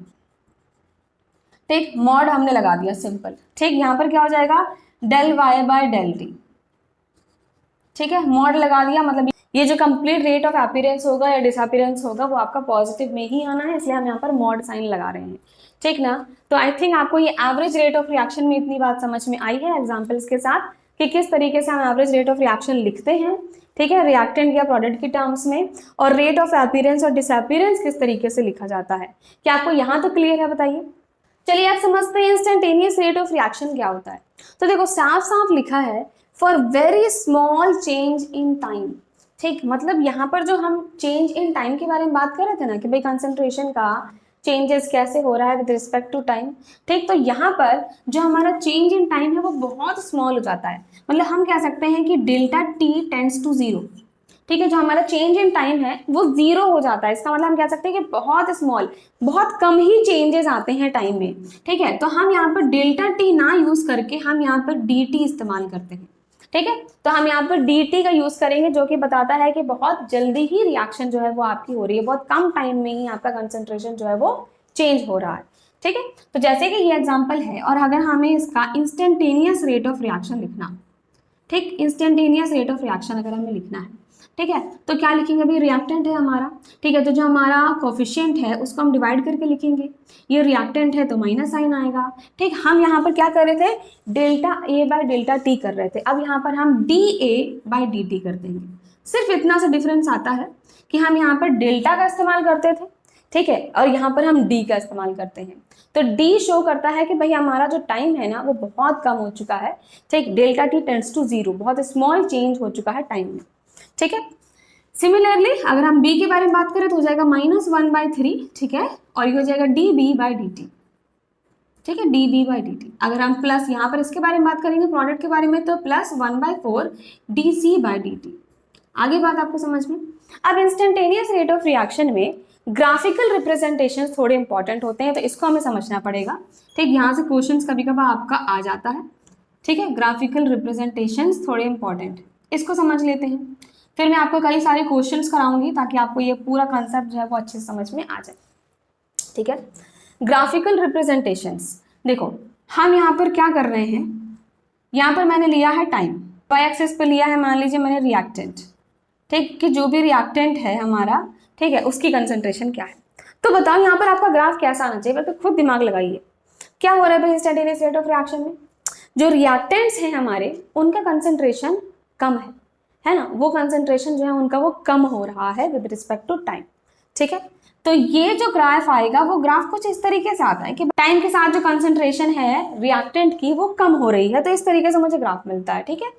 ठीक, मॉड हमने लगा दिया सिंपल। ठीक, यहाँ पर क्या हो जाएगा del Y by del T. ठीक है, मॉड लगा दिया, मतलब ये जो कंप्लीट रेट ऑफ अपीयरेंस होगा या डिसअपीयरेंस होगा वो आपका पॉजिटिव में ही आना है, इसलिए हम यहाँ पर मॉड साइन लगा रहे हैं। ठीक ना, तो आई थिंक आपको ये एवरेज रेट ऑफ रिएक्शन में इतनी बात समझ में आई है एग्जाम्पल्स के साथ कि किस तरीके से हम एवरेज रेट ऑफ रिएक्शन लिखते हैं। ठीक है, रिएक्टेंट या प्रोडक्ट की टर्म्स में, और रेट ऑफ अपीयरेंस और डिसअपीयरेंस किस तरीके से लिखा जाता है। क्या आपको यहाँ तो क्लियर है, बताइए। चलिए आप समझते हैं इंस्टेंटेनियस रेट ऑफ रिएक्शन क्या होता है। तो देखो साफ साफ लिखा है for very small change in time. ठीक, मतलब यहाँ पर जो हम चेंज इन टाइम के बारे में बात कर रहे थे ना कि भाई कंसंट्रेशन का चेंजेस कैसे हो रहा है विद रिस्पेक्ट टू टाइम। ठीक, तो यहाँ पर जो हमारा चेंज इन टाइम है वो बहुत स्मॉल हो जाता है, मतलब हम कह सकते हैं कि delta T tends to zero. ठीक है, जो हमारा चेंज इन टाइम है वो जीरो हो जाता है, इसका मतलब हम कह सकते हैं कि बहुत स्मॉल, बहुत कम ही चेंजेस आते हैं टाइम में। ठीक है, तो हम यहाँ पर डेल्टा टी ना यूज करके हम यहाँ पर डी टी इस्तेमाल करते हैं। ठीक है, तो हम यहाँ पर डी टी का यूज करेंगे जो कि बताता है कि बहुत जल्दी ही रिएक्शन जो है वो आपकी हो रही है, बहुत कम टाइम में ही आपका कंसंट्रेशन जो है वो चेंज हो रहा है। ठीक है, तो जैसे कि ये एग्जाम्पल है और अगर हमें इसका इंस्टेंटेनियस रेट ऑफ रिएक्शन लिखना, ठीक, इंस्टेंटेनियस रेट ऑफ रिएक्शन अगर हमें लिखना है, ठीक है, तो क्या लिखेंगे, अभी रिएक्टेंट है हमारा। ठीक है, तो जो हमारा कोफिशिएंट है उसको हम डिवाइड करके लिखेंगे, ये रिएक्टेंट है तो माइनस साइन आएगा। ठीक, हम यहाँ पर क्या कर रहे थे, delta A by delta T कर रहे थे, अब यहाँ पर हम D A by D T कर देंगे। सिर्फ इतना सा डिफरेंस आता है कि हम यहाँ पर डेल्टा का इस्तेमाल करते थे, ठीक है, और यहाँ पर हम डी का इस्तेमाल करते हैं। तो डी शो करता है कि भाई हमारा जो टाइम है ना वो बहुत कम हो चुका है। ठीक, delta T tends to zero, बहुत स्मॉल चेंज हो चुका है टाइम में। ठीक है, सिमिलरली अगर हम b के बारे में बात करें तो हो जाएगा -1/3। ठीक है, और ये हो जाएगा D B by D T. ठीक है, dV/dt। अगर हम प्लस यहाँ पर इसके बारे में बात करेंगे प्रोडक्ट के बारे में, तो प्लस 1/4 dC/dt। आगे बात आपको समझ में। अब इंस्टेंटेनियस रेट ऑफ रिएक्शन में ग्राफिकल रिप्रेजेंटेशन थोड़े इंपॉर्टेंट होते हैं, तो इसको हमें समझना पड़ेगा। ठीक, यहाँ से क्वेश्चंस कभी कभार आपका आ जाता है। ठीक है, ग्राफिकल रिप्रेजेंटेशंस थोड़े इंपॉर्टेंट, इसको समझ लेते हैं। फिर मैं आपको कई सारे क्वेश्चंस कराऊंगी ताकि आपको ये पूरा कंसेप्ट जो है वो अच्छे से समझ में आ जाए। ठीक है, ग्राफिकल रिप्रेजेंटेशंस, देखो हम यहाँ पर क्या कर रहे हैं, यहाँ पर मैंने लिया है टाइम, वाई एक्सिस पे लिया है मान लीजिए मैंने रिएक्टेंट। ठीक, कि जो भी रिएक्टेंट है हमारा, ठीक है, उसकी कंसंट्रेशन क्या है। तो बताओ यहाँ पर आपका ग्राफ कैसा आना चाहिए, तो खुद दिमाग लगाइए। क्या हो रहा है भाई इंस्टेंटेनियस रेट ऑफ रिएक्शन में, जो रिएक्टेंट्स हैं हमारे उनका कंसंट्रेशन कम है ना, वो कंसंट्रेशन जो है उनका वो कम हो रहा है विद रिस्पेक्ट टू टाइम। ठीक है, तो ये जो ग्राफ आएगा वो ग्राफ कुछ इस तरीके से आता है कि टाइम के साथ जो कंसंट्रेशन है रिएक्टेंट की वो कम हो रही है, तो इस तरीके से मुझे ग्राफ मिलता है। ठीक है,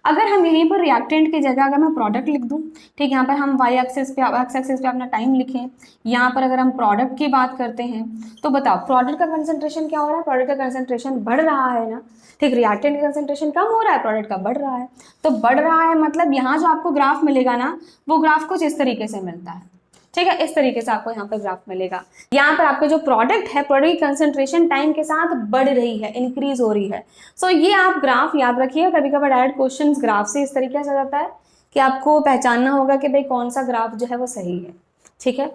अगर हम यहीं पर रिएक्टेंट की जगह अगर मैं प्रोडक्ट लिख दूं, ठीक, यहाँ पर हम वाई एक्सिस पे एक्स एक्सिस पे अपना टाइम लिखें, यहाँ पर अगर हम प्रोडक्ट की बात करते हैं, तो बताओ प्रोडक्ट का कंसंट्रेशन क्या हो रहा है, प्रोडक्ट का कंसंट्रेशन बढ़ रहा है ना। ठीक, रिएक्टेंट का कंसंट्रेशन कम हो रहा है, प्रोडक्ट का बढ़ रहा है, तो बढ़ रहा है मतलब यहाँ जो आपको ग्राफ मिलेगा ना, वो ग्राफ कुछ इस तरीके से मिलता है। ठीक है, इस तरीके से आपको यहाँ पर ग्राफ मिलेगा। यहाँ पर आपका जो प्रोडक्ट है, प्रोडक्ट की कंसंट्रेशन टाइम के साथ बढ़ रही है, इंक्रीज हो रही है। सो ये आप ग्राफ याद रखिए, कभी कभी डायरेक्ट क्वेश्चंस ग्राफ से इस तरीके से आ जाता है कि आपको पहचानना होगा कि भाई कौन सा ग्राफ जो है वो सही है। ठीक है,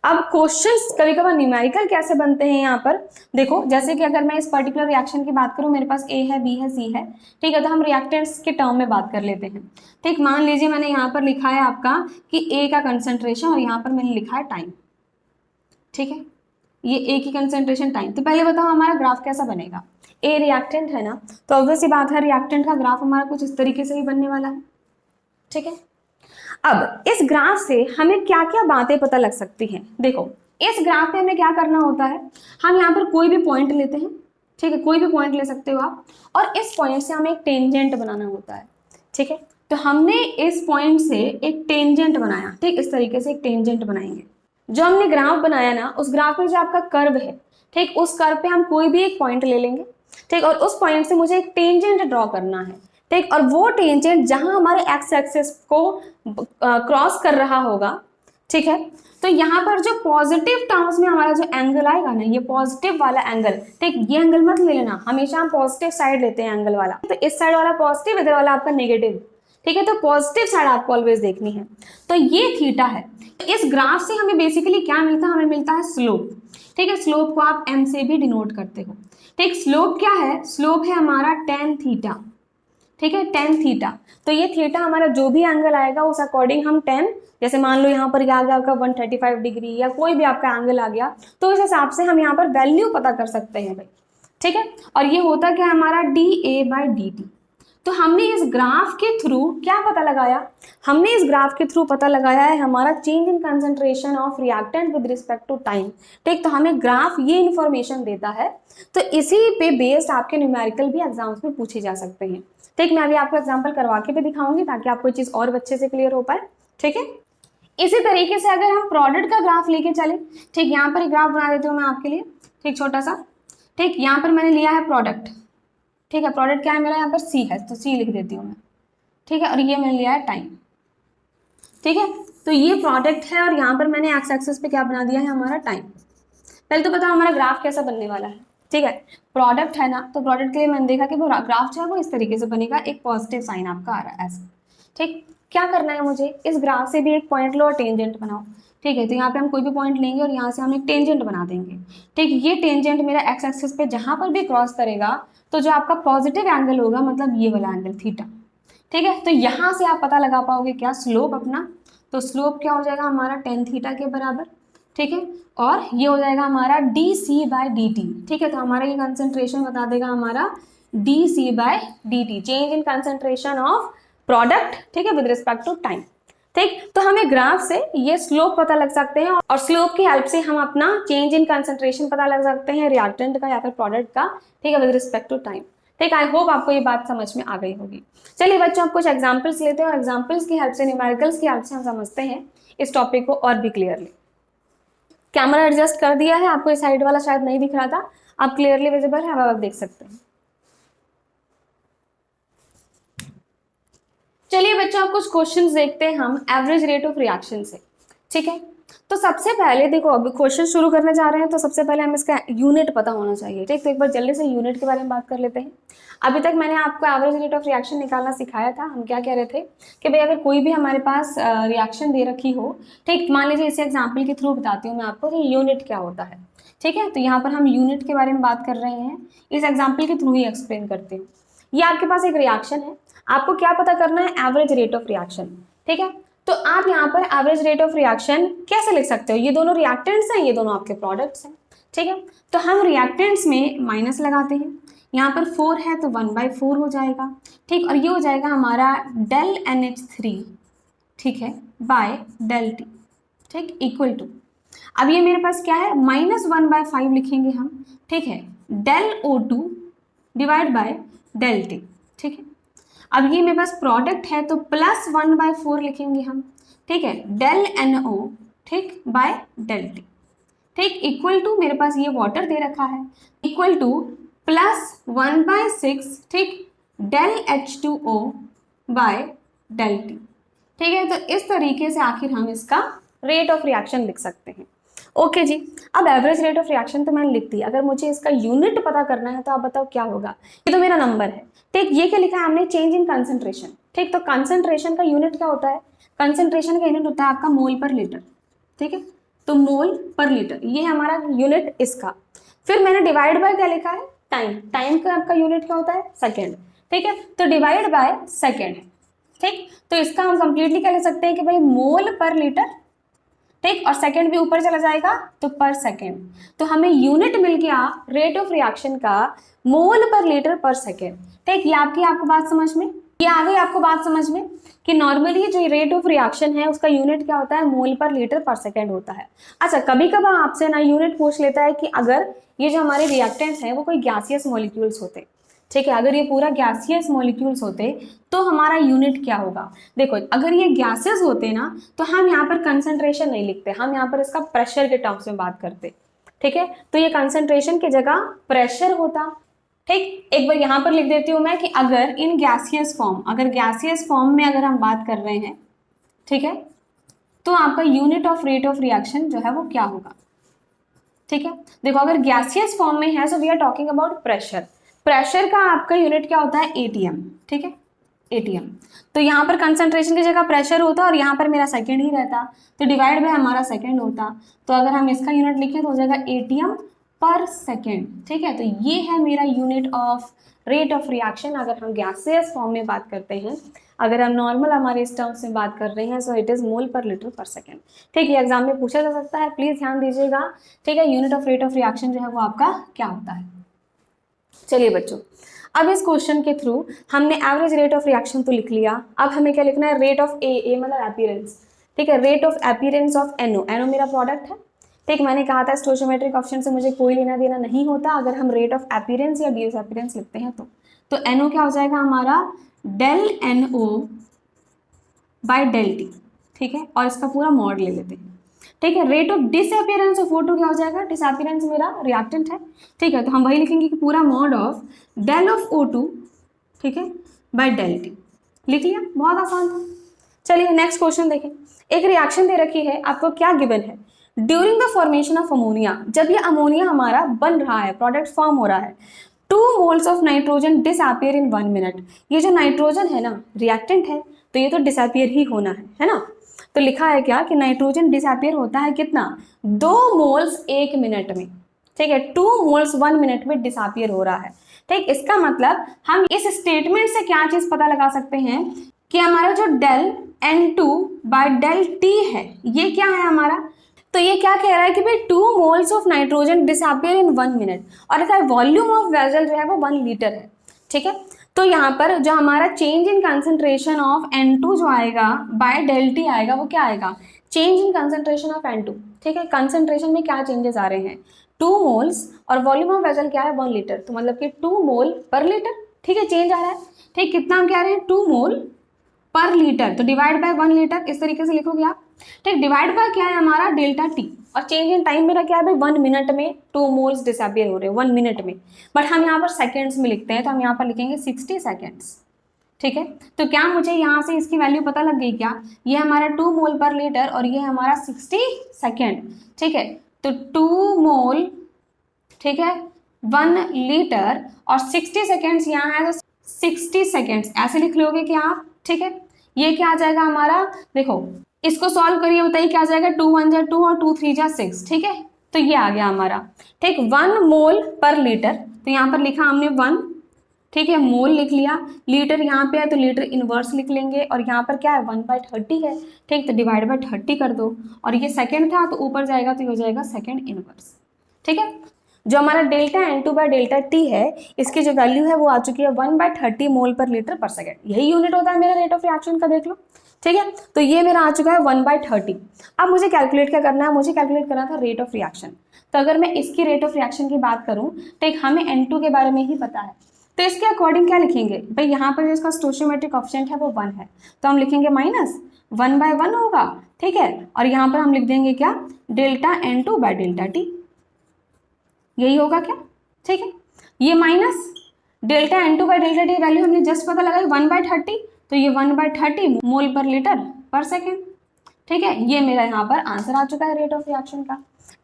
अब क्वेश्चंस कभी कभार न्यूमेरिकल कैसे बनते हैं यहाँ पर देखो, जैसे कि अगर मैं इस पर्टिकुलर रिएक्शन की बात करूँ, मेरे पास ए है, बी है, सी है। ठीक है, तो हम रिएक्टेंट्स के टर्म में बात कर लेते हैं। ठीक, मान लीजिए मैंने यहाँ पर लिखा है आपका कि ए का कंसंट्रेशन और यहाँ पर मैंने लिखा है टाइम। ठीक है, ये ए की कंसंट्रेशन टाइम। तो पहले बताओ हमारा ग्राफ कैसा बनेगा, ए रिएक्टेंट है ना, तो ऑब्वियस सी बात है रिएक्टेंट का ग्राफ हमारा कुछ इस तरीके से ही बनने वाला है। ठीक है, अब इस ग्राफ से हमें क्या क्या बातें पता लग सकती हैं। देखो इस ग्राफ पे हमें क्या करना होता है, हम यहाँ पर कोई भी पॉइंट लेते हैं। ठीक है, कोई भी पॉइंट ले सकते हो आप, और इस पॉइंट से हमें एक टेंजेंट बनाना होता है। ठीक है, तो हमने इस पॉइंट से एक टेंजेंट बनाया। ठीक, इस तरीके से एक टेंजेंट बनाएंगे। जो हमने ग्राफ बनाया ना, उस ग्राफ में जो आपका कर्व है, ठीक, उस कर्व पे हम कोई भी एक पॉइंट ले लेंगे। ठीक, और उस पॉइंट से मुझे एक टेंजेंट ड्रॉ करना है। ठीक, और वो टेंजेंट जहां हमारे एक्स एक्सिस को क्रॉस कर रहा होगा, ठीक है, तो यहाँ पर जो पॉजिटिव टर्म्स में हमारा जो एंगल आएगा ना, ये पॉजिटिव वाला एंगल, ठीक, ये एंगल मत ले लेना, हमेशा हम पॉजिटिव साइड लेते हैं एंगल वाला, तो इस साइड वाला पॉजिटिव, इधर वाला आपका नेगेटिव। ठीक है, तो पॉजिटिव साइड आपको ऑलवेज देखनी है, तो ये थीटा है। तो इस ग्राफ से हमें बेसिकली क्या मिलता है, हमें मिलता है स्लोप। ठीक है, स्लोप को आप एम से भी डिनोट करते हो। ठीक, स्लोप क्या है, स्लोप है हमारा टेन थीटा। ठीक है, टेन थीटा, तो ये थीटा हमारा जो भी एंगल आएगा उस अकॉर्डिंग हम टेन, जैसे मान लो यहाँ पर आ गया आपका 135 डिग्री या कोई भी आपका एंगल आ गया, तो इस हिसाब से हम यहाँ पर वैल्यू पता कर सकते हैं भाई। ठीक है, और ये होता क्या हमारा dA/dt। तो हमने इस ग्राफ के थ्रू क्या पता लगाया, हमने इस ग्राफ के थ्रू पता लगाया है हमारा change in concentration of reactant with respect to time. ठीक, तो हमें ग्राफ ये इन्फॉर्मेशन देता है, तो इसी पे बेस्ड आपके न्यूमेरिकल भी एग्जाम्स में पूछे जा सकते हैं। ठीक, मैं अभी आपको एग्जाम्पल करवा के भी दिखाऊंगी ताकि आपको ये चीज और अच्छे से क्लियर हो पाए। ठीक है, इसी तरीके से अगर हम प्रोडक्ट का ग्राफ लेके चले, ठीक, यहाँ पर एक ग्राफ बना देती हूँ मैं आपके लिए। ठीक, छोटा सा। ठीक, यहाँ पर मैंने लिया है प्रोडक्ट। ठीक है, प्रोडक्ट क्या है मेरा, यहाँ पर सी है, तो सी लिख देती हूँ मैं। ठीक है, और ये मैंने लिया है टाइम। ठीक है, तो ये प्रोडक्ट है और यहाँ पर मैंने एक्स एक्सिस पे क्या बना दिया है हमारा टाइम। पहले तो बताओ हमारा ग्राफ कैसा बनने वाला है। ठीक है, प्रोडक्ट है ना, तो प्रोडक्ट के लिए मैंने देखा कि वो ग्राफ जो है वो इस तरीके से बनेगा, एक पॉजिटिव साइन आपका आ रहा है ऐसे। ठीक, क्या करना है मुझे, इस ग्राफ से भी एक पॉइंट लो और टेंजेंट बनाओ। ठीक है, तो यहाँ पे हम कोई भी पॉइंट लेंगे और यहाँ से हम एक टेंजेंट बना देंगे। ठीक, ये टेंजेंट मेरा एक्स एक्सिस पे जहाँ पर भी क्रॉस करेगा, तो जो आपका पॉजिटिव एंगल होगा, मतलब ये वाला एंगल थीटा। ठीक है, तो यहाँ से आप पता लगा पाओगे क्या, स्लोप अपना, तो स्लोप क्या हो जाएगा हमारा टेन थीटा के बराबर। ठीक है, और ये हो जाएगा हमारा dC/dt। ठीक है, तो हमारा ये कंसंट्रेशन बता देगा हमारा dC/dt, change in concentration of product. ठीक है, विद रिस्पेक्ट टू टाइम। ठीक, तो हमें ग्राफ से ये स्लोप पता लग सकते हैं और स्लोप की हेल्प से हम अपना चेंज इन कंसंट्रेशन पता लग सकते हैं रिएक्टेंट का या फिर प्रोडक्ट का। ठीक है, विद रिस्पेक्ट टू टाइम। ठीक, आई होप आपको ये बात समझ में आ गई होगी। चलिए बच्चों, आप कुछ एग्जाम्पल्स लेते हैं और एग्जाम्पल्स की हेल्प से, न्यूमेरिकल्स की हेल्प से हम समझते हैं इस टॉपिक को और भी क्लियरली। कैमरा एडजस्ट कर दिया है, आपको इस साइड वाला शायद नहीं दिख रहा था, अब क्लियरली विजिबल है, अब आप देख सकते हैं। चलिए बच्चों, अब कुछ क्वेश्चंस देखते हैं हम एवरेज रेट ऑफ रिएक्शन से। ठीक है, तो सबसे पहले देखो, अभी क्वेश्चन शुरू करने जा रहे हैं तो सबसे पहले हमें इसका यूनिट पता होना चाहिए। ठीक, तो एक बार जल्दी से यूनिट के बारे में बात कर लेते हैं। अभी तक मैंने आपको एवरेज रेट ऑफ रिएक्शन निकालना सिखाया था। हम क्या कह रहे थे कि भाई अगर कोई भी हमारे पास रिएक्शन दे रखी हो, ठीक, मान लीजिए इसे एग्जाम्पल के थ्रू बताती हूँ मैं आपको कि यूनिट क्या होता है। ठीक है, तो यहाँ पर हम यूनिट के बारे में बात कर रहे हैं, इस एग्जाम्पल के थ्रू ही एक्सप्लेन करते हैं। ये आपके पास एक रिएक्शन है, आपको क्या पता करना है, एवरेज रेट ऑफ रिएक्शन। ठीक है, तो आप यहाँ पर एवरेज रेट ऑफ रिएक्शन कैसे लिख सकते हो, ये दोनों रिएक्टेंट्स हैं, ये दोनों आपके प्रोडक्ट्स हैं। ठीक है, तो हम रिएक्टेंट्स में माइनस लगाते हैं, यहाँ पर 4 है तो 1/4 हो जाएगा। ठीक, और ये हो जाएगा हमारा del NH3, ठीक है, बाय del T, ठीक, इक्वल टू, अब ये मेरे पास क्या है, -1/5 लिखेंगे हम। ठीक है, del O2 divide by del T। ठीक है, अब ये मेरे पास प्रोडक्ट है तो +1/4 लिखेंगे हम। ठीक है, del NO, ठीक, बाय del T। ठीक, इक्वल टू, मेरे पास ये वाटर दे रखा है, इक्वल टू +1/6, ठीक, del H2O bye del T। ठीक है, तो इस तरीके से आखिर हम इसका रेट ऑफ रिएक्शन लिख सकते हैं। ओके जी, अब एवरेज रेट ऑफ रिएक्शन तो मैंने लिख दी, अगर मुझे इसका यूनिट पता करना है तो आप बताओ क्या होगा। ये तो मेरा नंबर है। ठीक, ये क्या लिखा है हमने, चेंज इन कंसंट्रेशन। ठीक, तो कंसंट्रेशन का यूनिट क्या होता है, कंसंट्रेशन का यूनिट होता है आपका मोल पर लीटर। ठीक है, तो मोल पर लीटर ये है हमारा यूनिट इसका। फिर मैंने डिवाइड बाय क्या लिखा है, टाइम। टाइम का आपका यूनिट क्या होता है, सेकेंड। ठीक है, तो डिवाइड बाय सेकेंड है। ठीक, तो इसका हम कंप्लीटली क्या लिख सकते हैं कि भाई मोल पर लीटर। ठीक, और सेकंड भी ऊपर चला जाएगा तो पर सेकंड, तो हमें यूनिट मिल गया रेट ऑफ रिएक्शन का मोल पर लीटर पर सेकंड। ठीक, ये आपको बात समझ में, ये आ गई आपको बात समझ में कि नॉर्मली जो रेट ऑफ रिएक्शन है उसका यूनिट क्या होता है, मोल पर लीटर पर सेकंड होता है। अच्छा, कभी कभार आपसे ना यूनिट पूछ लेता है कि अगर ये जो हमारे रिएक्टेंट्स हैं वो कोई गैसियस मॉलिक्यूल्स होते। ठीक है, अगर ये पूरा गैसियस मॉलिक्यूल्स होते तो हमारा यूनिट क्या होगा। देखो, अगर ये गैसेस होते ना तो हम यहाँ पर कंसंट्रेशन नहीं लिखते, हम यहाँ पर इसका प्रेशर के टर्म्स में बात करते। ठीक है, तो ये कंसंट्रेशन की जगह प्रेशर होता। ठीक, एक बार यहाँ पर लिख देती हूँ मैं कि अगर इन गैसियस फॉर्म, अगर गैसियस फॉर्म में अगर हम बात कर रहे हैं, ठीक है, तो आपका unit of rate of reaction जो है वो क्या होगा। ठीक है, देखो अगर गैसियस फॉर्म में है so we are talking about pressure. Pressure का आपका यूनिट क्या होता है, ATM। ठीक है, ATM, तो यहाँ पर कंसंट्रेशन की जगह प्रेशर होता और यहाँ पर मेरा सेकंड ही रहता, तो डिवाइड बाय हमारा सेकंड होता। तो अगर हम इसका यूनिट लिखें तो हो जाएगा ATM पर सेकंड। ठीक है, तो ये है मेरा unit of rate of reaction अगर हम गैसियस फॉर्म में बात करते हैं। अगर हम नॉर्मल हमारे इस टर्म्स में बात कर रहे हैं सो इट इज मोल पर लीटर पर सेकंड। ठीक है, एग्जाम में पूछा जा सकता है, प्लीज ध्यान दीजिएगा। ठीक है, unit of rate of reaction जो है वो आपका क्या होता है। चलिए बच्चों, अब इस क्वेश्चन के थ्रू हमने एवरेज रेट ऑफ रिएक्शन तो लिख लिया, अब हमें क्या लिखना है, रेट ऑफ ए मतलब अपीयरेंस। ठीक है, rate of appearance of NO। NO मेरा प्रोडक्ट है। ठीक, मैंने कहा था स्टोइचोमेट्रिक ऑप्शन से मुझे कोई लेना देना नहीं होता अगर हम रेट ऑफ अपीयरेंस या डिस अपीयरेंस लिखते हैं तो NO क्या हो जाएगा हमारा, del NO by del T। ठीक है, और इसका पूरा मॉड ले लेते हैं। ठीक है, rate of disappearance of O2 क्या हो जाएगा, डिसअपीयरेंस मेरा रिएक्टेंट है। ठीक है, तो हम वही लिखेंगे कि पूरा mod of del of O2, ठीक है, बाय del T। लिख लिया, बहुत आसान था। चलिए नेक्स्ट क्वेश्चन देखें। एक रिएक्शन दे रखी है, आपको क्या गिवन है, during the formation of ammonia, जब ये अमोनिया हमारा बन रहा है, प्रोडक्ट फॉर्म हो रहा है, 2 moles of nitrogen disappear in 1 minute. ये जो नाइट्रोजन है ना, रिएक्टेंट है, तो ये तो डिसअपीयर ही होना है ना। तो लिखा है क्या कि नाइट्रोजन डिसअपीयर होता है कितना, 2 मोल्स 1 मिनट में। ठीक है, 2 मोल्स 1 मिनट में डिसअपीयर हो रहा है। ठीक, इसका मतलब हम इस स्टेटमेंट से क्या चीज पता लगा सकते हैं कि हमारा जो del N2 bye del T है ये क्या है हमारा, तो ये क्या कह रहा है कि भाई 2 moles of nitrogen disappear in 1 minute, और इसका वॉल्यूम ऑफ वेसल जो है वो 1 लीटर है। ठीक है, तो यहाँ पर जो हमारा change in concentration of N2 जो आएगा बाय del T आएगा, वो क्या आएगा, change in concentration of N2। ठीक है, कंसंट्रेशन में क्या चेंजेस आ रहे हैं, 2 मोल्स, और वॉल्यूम ऑफ वेसल क्या है 1 लीटर, तो मतलब कि 2 मोल पर लीटर। ठीक है, चेंज आ रहा है। ठीक, कितना हम कह रहे हैं, 2 मोल पर लीटर, तो डिवाइड बाय 1 लीटर, इस तरीके से लिखोगे आप। ठीक, डिवाइड बाय क्या है हमारा डेल्टा टी, और चेंज इन टाइम मेरा क्या है भाई 1 मिनट में 2 मोल्स डिसअपियर हो रहे हैं 1 मिनट में, बट हम यहाँ पर सेकेंड्स में लिखते हैं तो हम यहाँ पर लिखेंगे 60 सेकेंड्स। ठीक है, तो क्या मुझे यहाँ से इसकी वैल्यू पता लग गई क्या, ये हमारा 2 मोल पर लीटर और ये हमारा 60 सेकेंड। ठीक है, तो 2 मोल, ठीक है, 1 लीटर और 60 सेकेंड्स यहाँ है तो 60 सेकेंड्स ऐसे लिख लोगे क्या आप। ठीक है, ये क्या आ जाएगा हमारा, देखो इसको सॉल्व करिए, बताइए क्या आ जाएगा, 2 1 जा 2 और 2 3 जा 6। ठीक है, तो ये आ गया हमारा। ठीक, 1 मोल पर लीटर, तो यहाँ पर लिखा हमने 1, ठीक है, मोल लिख लिया, लीटर यहाँ पे है तो लीटर इनवर्स लिख लेंगे, और यहाँ पर क्या है 1/30 है। ठीक, तो डिवाइड बाय 30 कर दो, और ये सेकंड था तो ऊपर जाएगा तो ये हो जाएगा सेकंड इनवर्स। ठीक है, जो हमारा delta N2 bye delta T है, इसकी जो वैल्यू है वो आ चुकी है 1/30 मोल पर लीटर पर सेकेंड। यही यूनिट होता है मेरा रेट ऑफ रिएक्शन का, देख लो। ठीक है, तो ये मेरा आ चुका है 1/30। अब मुझे कैलकुलेट क्या करना है, मुझे कैलकुलेट करना था रेट ऑफ रिएक्शन। तो अगर मैं इसकी रेट ऑफ रिएक्शन की बात करूँ, ठीक, हमें N2 के बारे में ही पता है, तो इसके अकॉर्डिंग क्या लिखेंगे भाई, यहाँ पर जो इसका स्टोइचियोमेट्रिक कोएफिशिएंट है वो 1 है, तो हम लिखेंगे -1/1 होगा। ठीक है, और यहाँ पर हम लिख देंगे क्या, delta N2 bye delta T, यही होगा क्या। ठीक है, ये minus delta N2 bye delta T value हमने जस्ट पता लगाई 1/30, तो ये 1/30 मोल पर लीटर पर सेकेंड। ठीक है, ये मेरा यहाँ पर आंसर आ चुका है रेट ऑफ रिएक्शन का।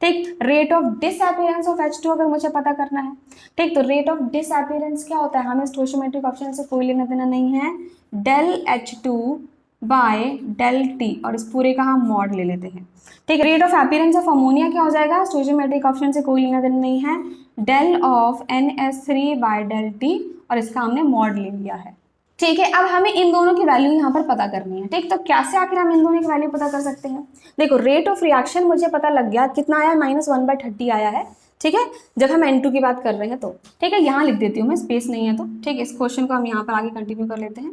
ठीक, rate of disappearance of H2 अगर मुझे पता करना है, ठीक, तो रेट ऑफ डिसअपीयरेंस क्या होता है, हमें स्टोइचियोमेट्रिक ऑप्शन से कोई लेना देना नहीं है, del H2 by del T, और इस पूरे का हम मॉड ले लेते हैं। ठीक, rate of appearance of ammonia क्या हो जाएगा, स्टोइचियोमेट्रिक ऑप्शन से कोई लेना देना नहीं है, del of NH3 by del T, और इसका हमने मॉड ले लिया है। ठीक है, अब हमें इन दोनों की वैल्यू यहाँ पर पता करनी है। ठीक, तो कैसे आखिर हम इन दोनों की वैल्यू पता कर सकते हैं, देखो रेट ऑफ रिएक्शन मुझे पता लग गया कितना आया, -1/30 आया है। ठीक है, जब हम N2 की बात कर रहे हैं तो ठीक है, यहाँ लिख देती हूँ मैं, स्पेस नहीं है तो। ठीक है, इस क्वेश्चन को हम यहाँ पर आगे कंटिन्यू कर लेते हैं।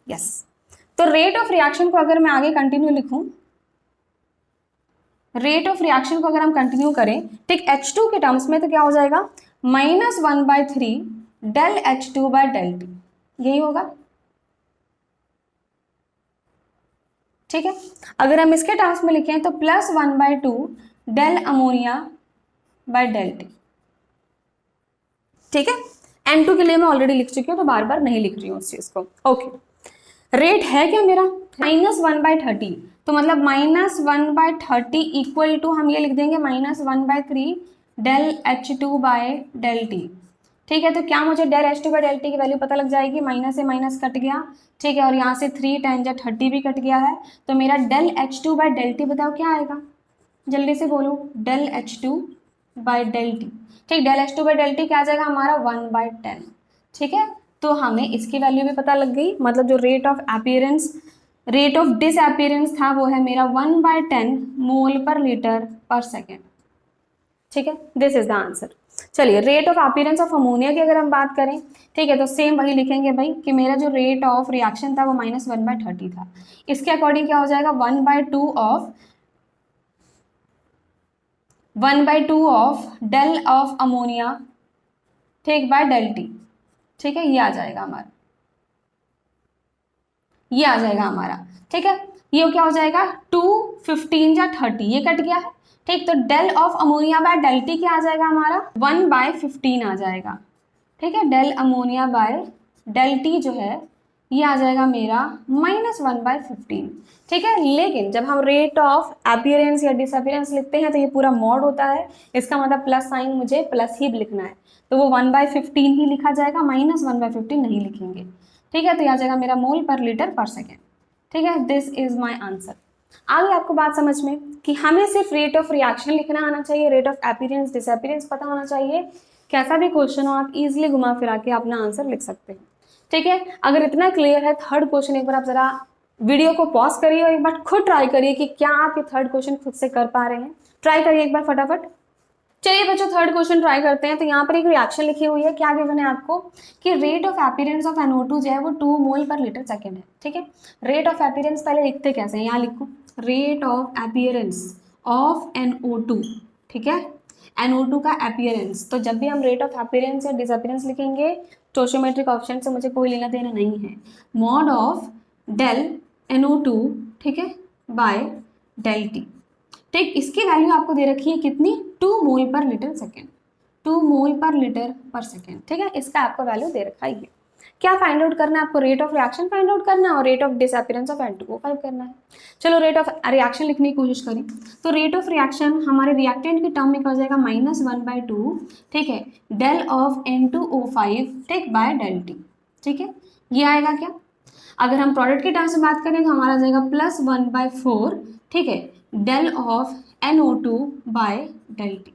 यस, तो रेट ऑफ रिएक्शन को अगर मैं आगे कंटिन्यू लिखूँ, रेट ऑफ रिएक्शन को अगर हम कंटिन्यू करें, ठीक, H2 के टर्म्स में तो क्या हो जाएगा, -1/3 del H2 by del T, यही होगा। ठीक है, अगर हम इसके टर्म्स में लिखें तो +1/2 del ammonia by del T. ठीक है, N2 के लिए मैं ऑलरेडी लिख चुकी हूँ तो बार बार नहीं लिख रही हूँ उस चीज को। ओके, रेट है क्या मेरा -1/30, तो मतलब -1/30 इक्वल टू हम ये लिख देंगे -1/3 del H2 by del T. ठीक है, तो क्या मुझे del H2 by del T की वैल्यू पता लग जाएगी, माइनस से माइनस कट गया। ठीक है, और यहाँ से 3 10 जा 30 भी कट गया है, तो मेरा del H2 by del T बताओ क्या आएगा, जल्दी से बोलो, del H2 by del T. ठीक, del H2 by del T क्या आ जाएगा हमारा 1/10। ठीक है, तो हमें इसकी वैल्यू भी पता लग गई, मतलब जो rate of appearance, rate of disappearance था वो है मेरा 1/10 मोल पर लीटर पर सेकेंड। ठीक है, दिस इज द आंसर। चलिए, rate of appearance of ammonia की अगर हम बात करें, ठीक है, तो सेम वही लिखेंगे भाई कि मेरा जो रेट ऑफ रिएक्शन था वो -1/30 था। इसके अकॉर्डिंग क्या हो जाएगा, 1/2 ऑफ डेल ऑफ अमोनिया, ठीक, बाय डेल टी। ठीक है, ये आ जाएगा हमारा, ये आ जाएगा हमारा। ठीक है, ये क्या हो जाएगा, 2 15 जा 30, ये कट गया है। ठीक, तो del of ammonia by del T क्या आ जाएगा हमारा, 1/15 आ जाएगा। ठीक है, del ammonia by del T जो है ये आ जाएगा मेरा -1/15। ठीक है, लेकिन जब हम रेट ऑफ अपीयरेंस या डिसअपीयरेंस लिखते हैं तो ये पूरा मॉड होता है, इसका मतलब प्लस साइन मुझे प्लस ही लिखना है, तो वो 1/15 ही लिखा जाएगा, -1/15 नहीं लिखेंगे। ठीक है, तो यह आ जाएगा मेरा मोल पर लीटर पर सेकेंड। ठीक है, दिस इज माई आंसर। आ गई आपको बात समझ में कि हमें सिर्फ रेट ऑफ रिएक्शन लिखना आना चाहिए, रेट ऑफ अपीयरेंस डिसअपीयरेंस पता होना चाहिए, कैसा भी क्वेश्चन हो आप इजीली घुमा फिरा के अपना आंसर लिख सकते हैं। ठीक है, अगर इतना क्लियर है, थर्ड क्वेश्चन एक बार आप जरा वीडियो को पॉज करिए और एक बार खुद ट्राई करिए कि क्या आप ये थर्ड क्वेश्चन खुद से कर पा रहे हैं। ट्राई करिए एक बार फटाफट। चलिए बच्चों, थर्ड क्वेश्चन ट्राई करते हैं। तो यहाँ पर एक रिएक्शन लिखी हुई है, क्या गिवन है आपको कि rate of appearance of NO2 जो है वो 2 मोल पर लीटर सेकेंड है। ठीक है, रेट ऑफ अपीयरेंस पहले लिखते कैसे हैं, यहाँ लिखो, rate of appearance of NO2। ठीक है, NO2 का अपीयरेंस, तो जब भी हम रेट ऑफ अपीयरेंस या डिसअपीयरेंस लिखेंगे स्टोइचियोमेट्रिक ऑप्शन से मुझे कोई लेना देना नहीं है, मॉड ऑफ डेल NO2, ठीक है, बाय डेल टी। ठीक, इसकी वैल्यू आपको दे रखी है कितनी, 2 मोल पर लीटर सेकेंड, 2 मोल पर लीटर पर सेकेंड। ठीक है, इसका आपको वैल्यू दे रखा है। क्या फाइंड आउट करना है आपको, rate of reaction find out करना है और rate of disappearance of N2O5 करना है। चलो रेट ऑफ रिएक्शन लिखने की कोशिश करें, तो रेट ऑफ रिएक्शन हमारे रिएक्टेंट के टर्म में हो जाएगा -1/2, ठीक है, डेल ऑफ N2O5 ठीक बाय डेल टी। ठीक है, ये आएगा क्या। अगर हम प्रोडक्ट के टर्म से बात करें तो हमारा जाएगा +1/4, ठीक है, del of NO2 by del T.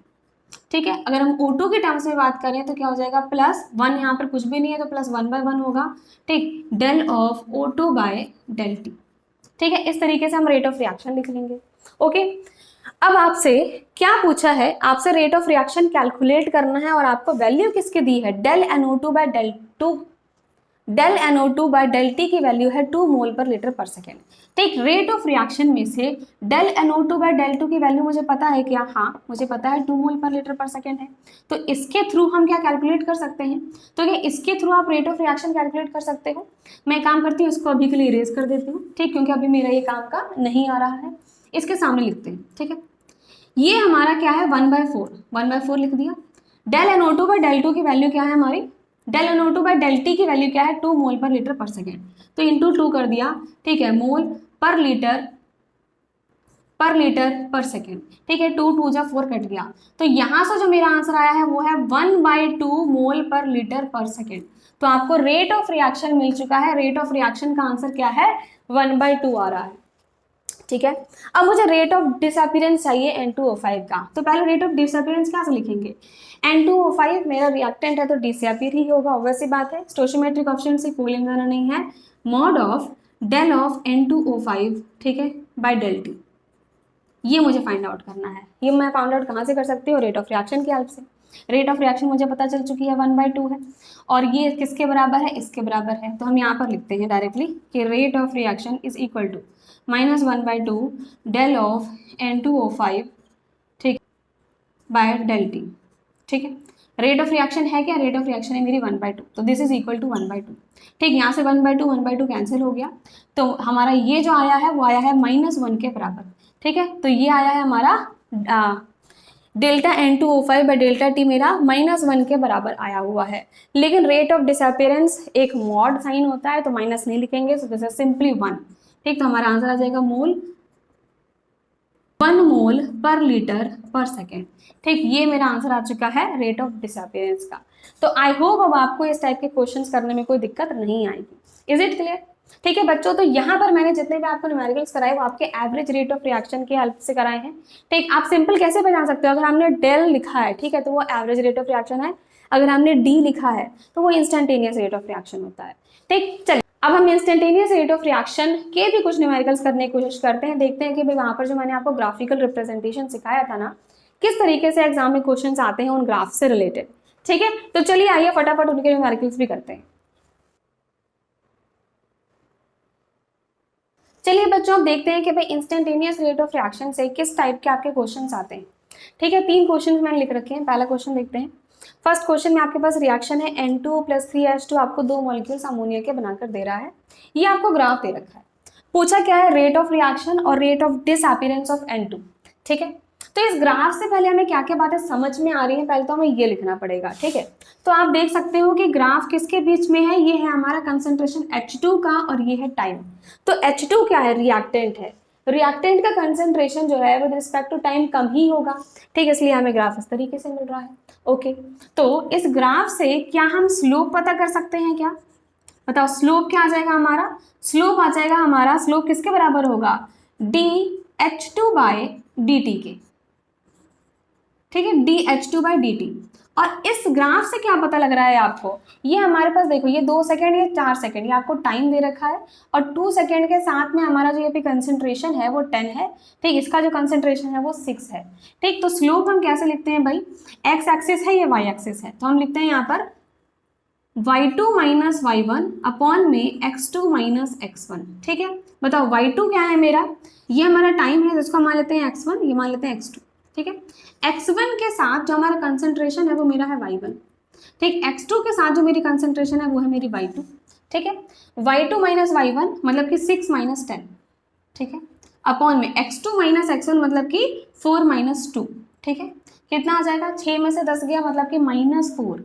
ठीक है, अगर हम O2 के टर्म्स में बात करें तो क्या हो जाएगा, +1, यहाँ पर कुछ भी नहीं है तो +1/1 होगा, ठीक, del of O2 by del T. ठीक है, इस तरीके से हम रेट ऑफ रिएक्शन लिख लेंगे। ओके, अब आपसे क्या पूछा है, आपसे रेट ऑफ रिएक्शन कैलकुलेट करना है और आपको वैल्यू किसकी दी है, del NO2 by del T की वैल्यू है 2 मोल पर लीटर पर सेकेंड। ठीक, रेट ऑफ रिएक्शन में से del NO2 by del two की वैल्यू मुझे पता है क्या, हाँ मुझे पता है 2 मोल पर लीटर पर सेकेंड है। तो इसके थ्रू हम क्या कैलकुलेट कर सकते हैं, तो क्या इसके थ्रू आप रेट ऑफ रिएक्शन कैलकुलेट कर सकते हो। मैं काम करती हूँ, इसको अभी के लिए इरेज कर देती हूँ, ठीक, क्योंकि अभी मेरा ये काम का नहीं आ रहा है। इसके सामने लिखते हैं, ठीक है, ये हमारा क्या है 1/4 लिख दिया। Del NO2 by del two की वैल्यू क्या है हमारी, del NO2 by del T की वैल्यू क्या है, 2 मोल पर लीटर पर सेकेंड, तो इंटू 2 कर दिया, ठीक है, मोल पर लीटर पर सेकेंड। ठीक है, 2 2 जा 4 कट गया, तो यहाँ से जो मेरा आंसर आया है वो है 1/2 मोल पर लीटर पर सेकेंड। तो आपको रेट ऑफ रिएक्शन मिल चुका है, रेट ऑफ रिएक्शन का आंसर क्या है, 1/2 आ रहा है। ठीक है, अब मुझे रेट ऑफ डिसअपीयरेंस चाहिए N2O5 का, तो पहले रेट ऑफ डिसअपीयरेंस क्या से लिखेंगे, N2O5 मेरा रिएक्टेंट है तो डिसअपीयर ही होगा, ऑब्वियस सी बात है, स्टोइचियोमेट्रिक कोएफिशिएंट से कोई लेना नहीं है, mod of del of N2O5, ठीक है, बाय डेल टी। ये मुझे फाइंड आउट करना है। ये मैं फाइंड आउट कहाँ से कर सकती हूँ, रेट ऑफ रिएक्शन की हेल्प से। रेट ऑफ रिएक्शन मुझे पता चल चुकी है 1/2 है, और ये किसके बराबर है, इसके बराबर है, तो हम यहाँ पर लिखते हैं डायरेक्टली कि rate of reaction is equal to -1/2 del of N2O5, ठीक, बाय डेल टी। ठीक है, रेट ऑफ रिएक्शन है क्या, रेट ऑफ रिएक्शन है मेरी 1/2, तो दिस इज इक्वल टू 1/2। ठीक, यहाँ से 1/2 कैंसिल हो गया, तो हमारा ये जो आया है वो आया है -1 के बराबर। ठीक है, तो ये आया है हमारा delta N2O5 bye delta T मेरा -1 के बराबर आया हुआ है। लेकिन रेट ऑफ डिसअपीयरेंस एक मॉड साइन होता है तो माइनस नहीं लिखेंगे, सो दिस इज सिंपली 1। ठीक, तो हमारा आंसर आ जाएगा 1 मोल पर लीटर पर सेकेंड। ठीक, ये मेरा आंसर आ चुका है रेट ऑफ डिसअपीयरेंस का। तो आई होप अब आपको इस टाइप के क्वेश्चंस करने में कोई दिक्कत नहीं आएगी। Is it clear. ठीक है बच्चों, तो यहाँ पर मैंने जितने भी आपको न्यूमेरिकल्स कराए वो आपके एवरेज रेट ऑफ रिएक्शन की हेल्प से कराए हैं। ठीक, आप सिंपल कैसे पहचान सकते हो, अगर हमने डेल लिखा है, ठीक है, तो वो एवरेज रेट ऑफ रिएक्शन है, अगर हमने डी लिखा है तो वो इंस्टेंटेनियस रेट ऑफ रिएक्शन होता है। ठीक, चलिए अब हम इंस्टेंटेनियस रेट ऑफ रिएक्शन के भी कुछ न्यूमेरिकल्स करने की कोशिश करते हैं, देखते हैं कि भाई वहाँ पर जो मैंने आपको ग्राफिकल रिप्रेजेंटेशन सिखाया था ना, किस तरीके से एग्जाम में क्वेश्चंस आते हैं उन ग्राफ से रिलेटेड। ठीक है, तो चलिए आइए फटाफट उनके न्यूमेरिकल्स भी करते हैं। चलिए बच्चों, अब देखते हैं कि भाई इंस्टेंटेनियस रेट ऑफ रिएक्शन से किस टाइप के आपके क्वेश्चंस आते हैं। ठीक है, 3 क्वेश्चन मैंने लिख रखे हैं। पहला क्वेश्चन देखते हैं। फर्स्ट क्वेश्चन में आपके पास रिएक्शन है N2 + 3H2 आपको 2 मॉलिक्यूल्स अमोनिया के बनाकर दे रहा है। ये आपको ग्राफ दे रखा है, पूछा क्या है, रेट ऑफ रिएक्शन और rate of disappearance of N2। ठीक है, तो इस ग्राफ से पहले हमें क्या क्या बातें समझ में आ रही है, पहले तो हमें ये लिखना पड़ेगा। ठीक है, तो आप देख सकते हो कि ग्राफ किसके बीच में है, ये है हमारा कंसंट्रेशन H2 का और ये है टाइम। तो H2 क्या है, रिएक्टेंट है, रिएक्टेंट का कंसंट्रेशन जो है विद रिस्पेक्ट टू टाइम कम ही होगा। ठीक, इसलिए हमें ग्राफ इस तरीके से मिल रहा है। ओके, तो इस ग्राफ से क्या हम स्लोप पता कर सकते हैं क्या, बताओ स्लोप क्या आ जाएगा हमारा, स्लोप आ जाएगा हमारा, स्लोप किसके बराबर होगा, dH2/dt के। ठीक है, dH2/dt। और इस ग्राफ से क्या पता लग रहा है आपको, ये हमारे पास देखो ये 2 सेकेंड, ये 4 सेकेंड, ये आपको टाइम दे रखा है, और 2 सेकेंड के साथ में हमारा जो ये पे कंसंट्रेशन है वो 10 है। ठीक, इसका जो कंसंट्रेशन है वो 6 है। ठीक, तो स्लोप हम कैसे लिखते हैं भाई, एक्स एक्सिस है, ये वाई एक्सिस है, तो हम लिखते हैं यहाँ पर y2 - y1 अपॉन में x2 - x1। ठीक है, बताओ y2 क्या है मेरा, ये हमारा टाइम है जिसको मान लेते हैं x1, ये मान लेते हैं x2। ठीक है, x1 के साथ जो हमारा कंसंट्रेशन है वो मेरा है y1। ठीक, x2 के साथ जो मेरी कंसंट्रेशन है वो है मेरी y2। ठीक है, y2 - y1 मतलब कि 6 - 10। ठीक है, अपॉन में x2 माइनस x1 मतलब कि 4 माइनस 2, ठीक है। कितना आ जाएगा, 6 में से 10 गया मतलब कि -4,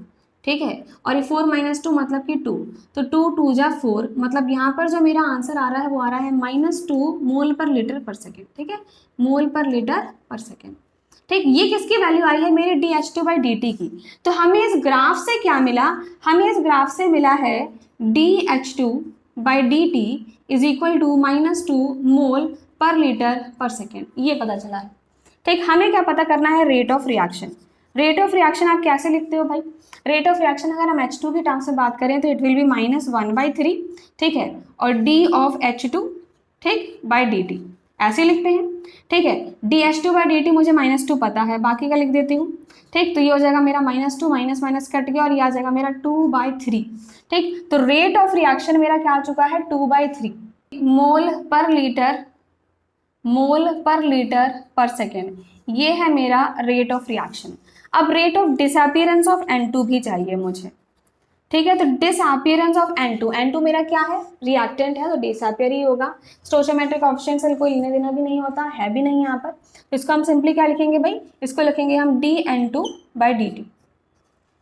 ठीक है। और ये 4 माइनस 2 मतलब कि 2, तो 2 2 जा 4, मतलब यहाँ पर जो मेरा आंसर आ रहा है वो आ रहा है -2 मोल पर लीटर पर सेकेंड, ठीक है, मोल पर लीटर पर सेकेंड, ठीक। ये किसकी वैल्यू आई है, मेरे dH2/dt की। तो हमें इस ग्राफ से क्या मिला, हमें इस ग्राफ से मिला है dH2/dt इज इक्वल टू -2 मोल पर लीटर पर सेकेंड, ये पता चला है, ठीक। हमें क्या पता करना है, rate of reaction. Rate of reaction आप कैसे लिखते हो भाई, रेट ऑफ रिएक्शन अगर हम H2 की टर्म्स में बात करें तो इट विल बी -1/3, ठीक है, और d ऑफ H2, ठीक, बाय dt, ऐसे लिखते हैं, ठीक है। dH2/dt मुझे -2 पता है, बाकी का लिख देती हूँ, ठीक। तो ये हो जाएगा मेरा -2 माइनस माइनस कट गया और ये आ जाएगा मेरा 2/3, ठीक। तो रेट ऑफ रिएक्शन मेरा क्या आ चुका है, 2/3 मोल पर लीटर पर सेकेंड, ये है मेरा रेट ऑफ रिएक्शन। अब rate of disappearance of N2 भी चाहिए मुझे, ठीक है। तो डिसअपीयरेंस ऑफ N2 मेरा क्या है, रिएक्टेंट है, तो डिसअपीयर ही होगा। स्टोइचोमेट्रिक कोएफिशिएंट से कोई लेना देना भी नहीं होता है, भी नहीं यहाँ पर, तो इसको हम सिंपली क्या लिखेंगे भाई, इसको लिखेंगे हम dN2/dt,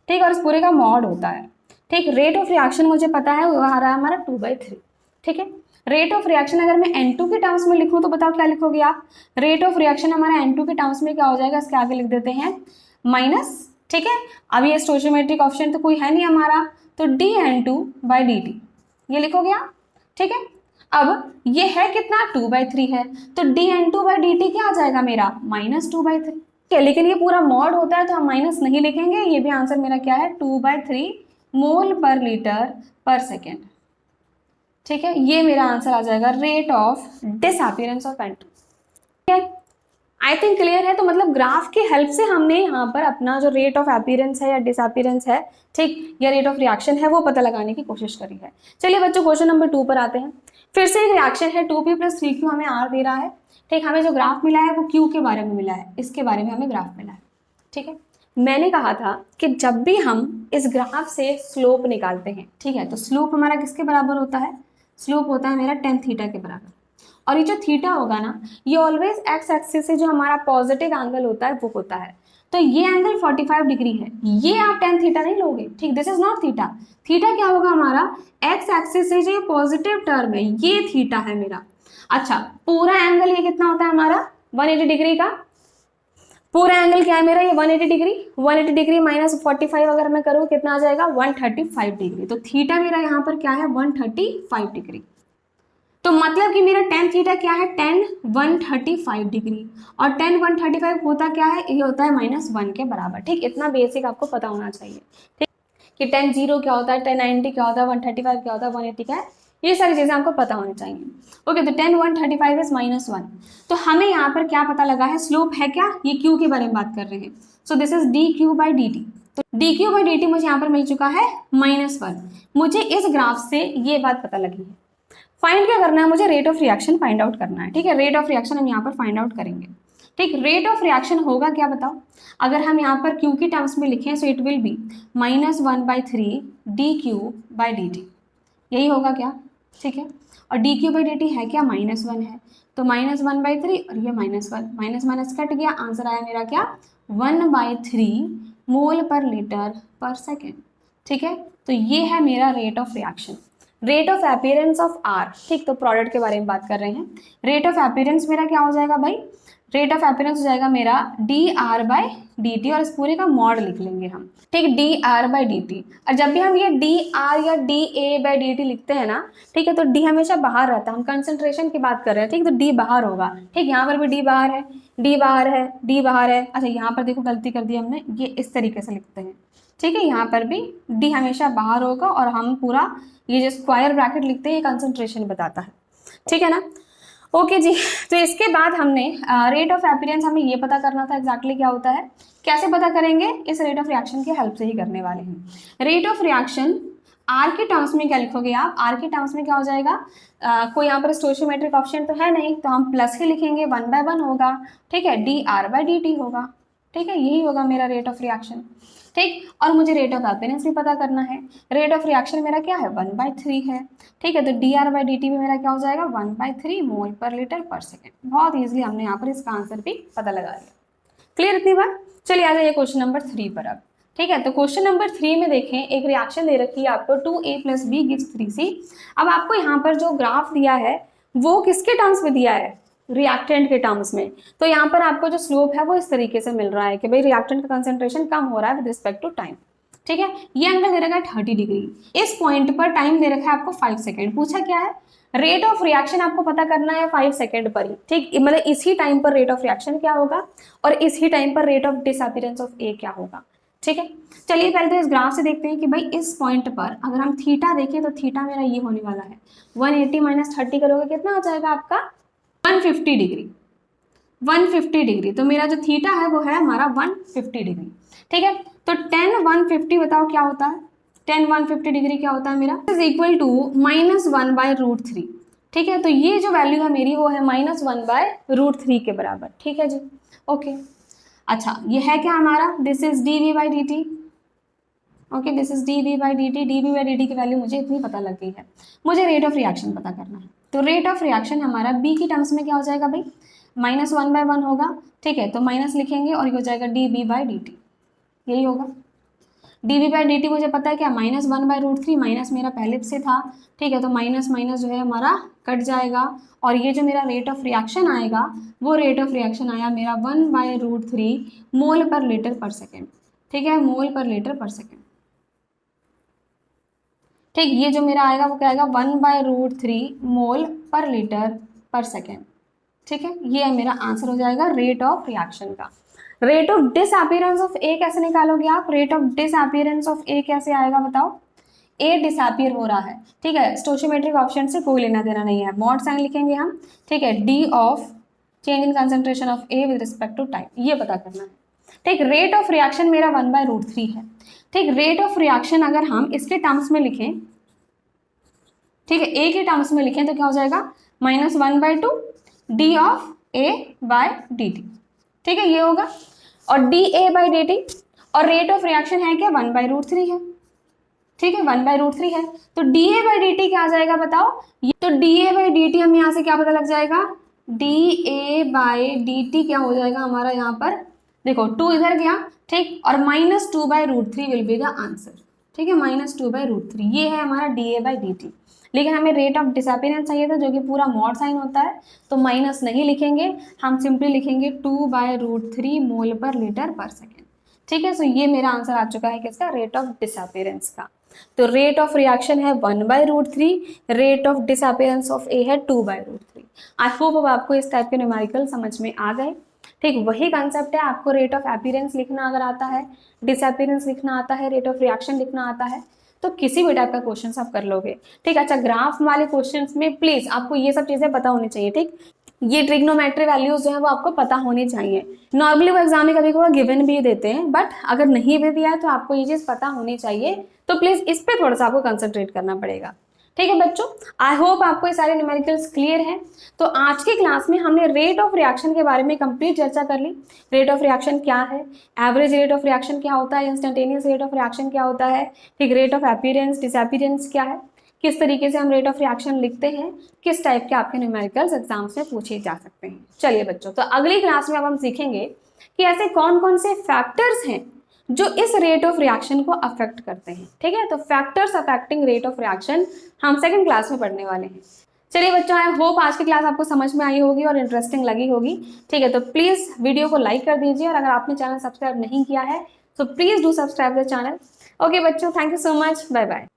ठीक, और इस पूरे का मॉड होता है, ठीक। रेट ऑफ रिएक्शन मुझे पता है, वो आ रहा है हमारा 2/3, ठीक है। रेट ऑफ रिएक्शन अगर मैं N2 के टर्म्स में लिखूं तो बताओ क्या लिखोगे आप, रेट ऑफ रिएक्शन हमारा N2 के टर्म्स में क्या हो जाएगा, इसके आगे लिख देते हैं माइनस, ठीक है। अब ये स्टोइचोमेट्रिक कोएफिशिएंट तो कोई है नहीं हमारा, तो dN2/dt ये लिखोगे आप, ठीक है। अब ये है कितना, 2/3 है, तो dN2/dt क्या आ जाएगा मेरा, -2/3, ठीक है। लेकिन ये पूरा मॉड होता है तो हम माइनस नहीं लिखेंगे, ये भी आंसर मेरा क्या है, 2/3 मोल पर लीटर पर सेकेंड, ठीक है। ये मेरा आंसर आ जाएगा rate of disappearance of N2, ठीक है। आई थिंक क्लियर है। तो मतलब ग्राफ की हेल्प से हमने यहाँ पर अपना जो रेट ऑफ अपीयरेंस है या डिसअपीयरेंस है, ठीक, या रेट ऑफ रिएक्शन है, वो पता लगाने की कोशिश करी है। चलिए बच्चों क्वेश्चन नंबर 2 पर आते हैं। फिर से एक रिएक्शन है, 2p + 3q हमें R दे रहा है, ठीक। हमें जो ग्राफ मिला है वो Q के बारे में मिला है, इसके बारे में हमें ग्राफ मिला है, ठीक है। मैंने कहा था कि जब भी हम इस ग्राफ से स्लोप निकालते हैं, ठीक है, तो स्लोप हमारा किसके बराबर होता है, स्लोप होता है मेरा tan थीटा के बराबर। और ये जो थीटा होगा ना, ये ऑलवेज एक्स एक्सिस से जो हमारा पॉजिटिव एंगल होता है वो होता है। तो ये एंगल 45 डिग्री है, ये आप tan थीटा नहीं लोगे, ठीक, this is not theta. Theta क्या होगा हमारा, एक्स एक्सिस से जो पॉजिटिव टर्म है ये थीटा है मेरा। अच्छा, पूरा एंगल ये कितना होता है हमारा, 180 डिग्री का पूरा एंगल क्या है मेरा, ये 180 डिग्री। 180 डिग्री माइनस 45 अगर मैं करूँ कितना आ जाएगा, 135 डिग्री। तो थीटा मेरा यहाँ पर क्या है, 135 डिग्री। तो मतलब कि मेरा tan थीटा क्या है, tan 135 डिग्री, और tan 135 होता क्या है, ये होता है -1 के बराबर, ठीक। इतना बेसिक आपको पता होना चाहिए, ठीक, कि tan 0 क्या होता है, tan 90 क्या होता है, 135 क्या होता है, 180 क्या है, ये सारी चीज़ें आपको पता होनी चाहिए। ओके, तो tan 135 इज -1। तो हमें यहाँ पर क्या पता लगा है, स्लोप है क्या, ये Q के बारे में बात कर रहे हैं, सो दिस इज dQ/dt। तो dQ/dt मुझे यहाँ पर मिल चुका है -1। मुझे इस ग्राफ से ये बात पता लगी है। फाइंड क्या करना है मुझे, rate of reaction find out करना है, ठीक है। रेट ऑफ रिएक्शन हम यहाँ पर फाइंड आउट करेंगे, ठीक। रेट ऑफ रिएक्शन होगा क्या बताओ, अगर हम यहाँ पर Q की टर्म्स में लिखें so it will be -1/3 dQ/dt, यही होगा क्या, ठीक है। और dQ/dt है क्या, -1 है, तो -1/3 और ये -1 माइनस माइनस कट गया, आंसर आया मेरा क्या, 1/3 मोल पर लीटर पर सेकेंड, ठीक है। तो ये है मेरा rate of reaction. Rate of appearance of R, ठीक, तो प्रोडक्ट के बारे में बात कर रहे हैं। रेट ऑफ अपीयरेंस मेरा क्या हो जाएगा भाई, रेट ऑफ अपीयरेंस हो जाएगा मेरा dR/dt, और इस पूरे का मॉड लिख लेंगे हम, ठीक, dR/dt। और जब भी हम ये dR या dA/dt लिखते हैं ना, ठीक है, तो d हमेशा बाहर रहता है, हम कंसंट्रेशन की बात कर रहे हैं, ठीक, तो d बाहर होगा, ठीक। यहाँ पर भी d बाहर है, d बाहर है, d बाहर है। अच्छा, यहाँ पर देखो गलती कर दी हमने, ये इस तरीके से लिखते हैं, ठीक है। यहाँ पर भी d हमेशा बाहर होगा, और हम पूरा ये जो स्क्वायर ब्रैकेट लिखते हैं ये कंसंट्रेशन बताता है, ठीक है ना। ओके जी, तो इसके बाद हमने रेट ऑफ अपीयरेंस हमें ये पता करना था एग्जैक्टली क्या होता है, कैसे पता करेंगे, इस रेट ऑफ रिएक्शन की हेल्प से ही करने वाले हैं। रेट ऑफ रिएक्शन R के टर्म्स में क्या लिखोगे आप, R के टर्म्स में क्या हो जाएगा, कोई यहाँ पर स्टोइचोमेट्रिक ऑप्शन तो है नहीं, तो हम प्लस ही लिखेंगे, 1/1 होगा, ठीक है, dR/dt होगा, ठीक है, यही होगा मेरा रेट ऑफ रिएक्शन। ठीक, और मुझे रेट ऑफ अपीयरेंस भी पता करना है। रेट ऑफ रिएक्शन मेरा क्या है 1/3 है। ठीक है, तो dR/dt भी मेरा क्या हो जाएगा 1/3 मोल पर लीटर पर सेकेंड। बहुत ईजिली हमने यहाँ पर इसका आंसर भी पता लगा लिया। क्लियर इतनी बात? चलिए आ जाइए क्वेश्चन नंबर 3 पर अब। ठीक है, तो क्वेश्चन नंबर 3 में देखें, एक रिएक्शन दे रखी है आपको 2A + B गिव्स 3C। अब आपको यहाँ पर जो ग्राफ दिया है वो किसके टर्म्स में दिया है, रिएक्टेंट के टर्म्स में। तो यहाँ पर आपको जो स्लोप है वो इस तरीके से मिल रहा है कि भाई रिएक्टेंट का कंसंट्रेशन कम हो रहा है विद रिस्पेक्ट टू टाइम। ठीक है, ये एंगल दे रखा है 30 डिग्री। इस पॉइंट पर टाइम दे रखा है आपको 5 सेकेंड। पूछा क्या है, रेट ऑफ रिएक्शन आपको पता करना है 5 सेकेंड पर ही। ठीक, मतलब इसी टाइम पर रेट ऑफ रिएक्शन क्या होगा और इसी टाइम पर रेट ऑफ डिसअपीयरेंस ऑफ ए क्या होगा। ठीक है, चलिए पहले तो इस ग्राफ से देखते हैं कि भाई इस पॉइंट पर अगर हम थीटा देखें तो थीटा मेरा ये होने वाला है 180 - 30 करोगे कितना हो जाएगा आपका 150 डिग्री। 150 डिग्री, तो मेरा जो थीटा है वो है हमारा 150 डिग्री। ठीक है, तो 10 150 बताओ क्या होता है, 10 150 डिग्री क्या होता है मेरा इज इक्वल टू -1/√3। ठीक है, तो ये जो वैल्यू है मेरी वो है -1/√3 के बराबर। ठीक है जी, ओके। अच्छा, ये है क्या हमारा, this is dV/dt। Okay, this is dV/dt। dV/dt की वैल्यू मुझे इतनी पता लग गई है। मुझे रेट ऑफ रिएक्शन पता करना है, तो रेट ऑफ रिएक्शन हमारा B की टर्म्स में क्या हो जाएगा भाई, -1/1 होगा। ठीक है, तो माइनस लिखेंगे और ये हो जाएगा dV/dt, यही होगा। dV/dt मुझे पता है क्या, -1/√3, माइनस मेरा पहले से था। ठीक है, तो माइनस माइनस जो है हमारा कट जाएगा और ये जो मेरा रेट ऑफ रिएक्शन आएगा वो रेट ऑफ रिएक्शन आया मेरा 1/√3 मोल पर लीटर पर सेकेंड। ठीक है, मोल पर लीटर पर सेकेंड। ठीक, ये जो मेरा आएगा वो क्या आएगा 1/√3 मोल पर लीटर पर सेकेंड। ठीक है, ये है मेरा आंसर हो जाएगा रेट ऑफ रिएक्शन का। रेट ऑफ डिसअपीयरेंस ऑफ ए कैसे निकालोगे आप, रेट ऑफ डिसअपीयरेंस ऑफ ए कैसे आएगा बताओ। ए डिसअपीयर हो रहा है। ठीक है, स्टोचियोमेट्रिक ऑप्शन से कोई लेना देना नहीं है, मॉड साइन लिखेंगे हम। ठीक है, D of change in concentration of A with respect to time, ये पता करना है। ठीक, रेट ऑफ रिएक्शन मेरा 1/√3 है। ठीक, रेट ऑफ रिएक्शन अगर हम इसके टर्म्स में लिखें, ठीक है, ए के टर्म्स में लिखें तो क्या हो जाएगा -1/2 डी ऑफ A/dt। ठीक है, ये होगा, और dA/dt और रेट ऑफ रिएक्शन है क्या 1/√3 है। ठीक है, 1/√3 है, तो dA/dt क्या आ जाएगा बताओ। तो dA/dt हम यहाँ से क्या पता लग जाएगा, dA/dt क्या हो जाएगा हमारा यहाँ पर, देखो 2 इधर गया। ठीक, और -2/√3 विल बी द आंसर। ठीक है, -2/√3 ये है हमारा dA/dt। लेकिन हमें रेट ऑफ डिसअपीयरेंस चाहिए था जो कि पूरा मॉड साइन होता है, तो माइनस नहीं लिखेंगे, हम सिंपली लिखेंगे 2/√3 मोल पर लीटर पर सेकेंड। ठीक है, सो ये मेरा आंसर आ चुका है किसका, रेट ऑफ डिसअपीयरेंस का। तो रेट ऑफ रिएक्शन है 1/√3, रेट ऑफ डिसअपीयरेंस ऑफ ए है 2/√3। आई होप अब आपको इस टाइप के न्यूमेरिकल समझ में आ गए। ठीक, वही कंसेप्ट है, आपको रेट ऑफ अपीयरेंस लिखना अगर आता है, डिसअपीयरेंस लिखना आता है, रेट ऑफ रिएक्शन लिखना आता है, तो किसी भी टाइप का क्वेश्चन आप कर लोगे। ठीक, अच्छा ग्राफ वाले क्वेश्चंस में प्लीज आपको ये सब चीजें पता होनी चाहिए। ठीक, ये ट्रिग्नोमेट्री वैल्यूज जो है वो आपको पता होनी चाहिए। नॉर्मली वो एग्जाम में कभी कभी गिवन भी देते हैं, बट अगर नहीं भी दिया है तो आपको ये चीज पता होनी चाहिए, तो प्लीज इस पे थोड़ा सा आपको कंसंट्रेट करना पड़ेगा। ठीक है बच्चों, आई होप आपको ये सारे न्यूमेरिकल्स क्लियर हैं। तो आज की क्लास में हमने रेट ऑफ रिएक्शन के बारे में कंप्लीट चर्चा कर ली। रेट ऑफ रिएक्शन क्या है, एवरेज रेट ऑफ रिएक्शन क्या होता है, इंस्टेंटेनियस रेट ऑफ रिएक्शन क्या होता है, ठीक, रेट ऑफ अपीयरेंस डिसअपीयरेंस क्या है, किस तरीके से हम रेट ऑफ रिएक्शन लिखते हैं, किस टाइप के आपके न्यूमेरिकल्स एग्जाम्स में पूछे जा सकते हैं। चलिए बच्चों, तो अगली क्लास में अब हम सीखेंगे कि ऐसे कौन कौन से फैक्टर्स हैं जो इस रेट ऑफ रिएक्शन को अफेक्ट करते हैं। ठीक है, तो factors affecting rate of reaction हम सेकंड क्लास में पढ़ने वाले हैं। चलिए बच्चों, आई होप आज की क्लास आपको समझ में आई होगी और इंटरेस्टिंग लगी होगी। ठीक है, तो प्लीज वीडियो को लाइक कर दीजिए और अगर आपने चैनल सब्सक्राइब नहीं किया है तो please do subscribe the channel. Okay बच्चों, thank you so much, bye bye.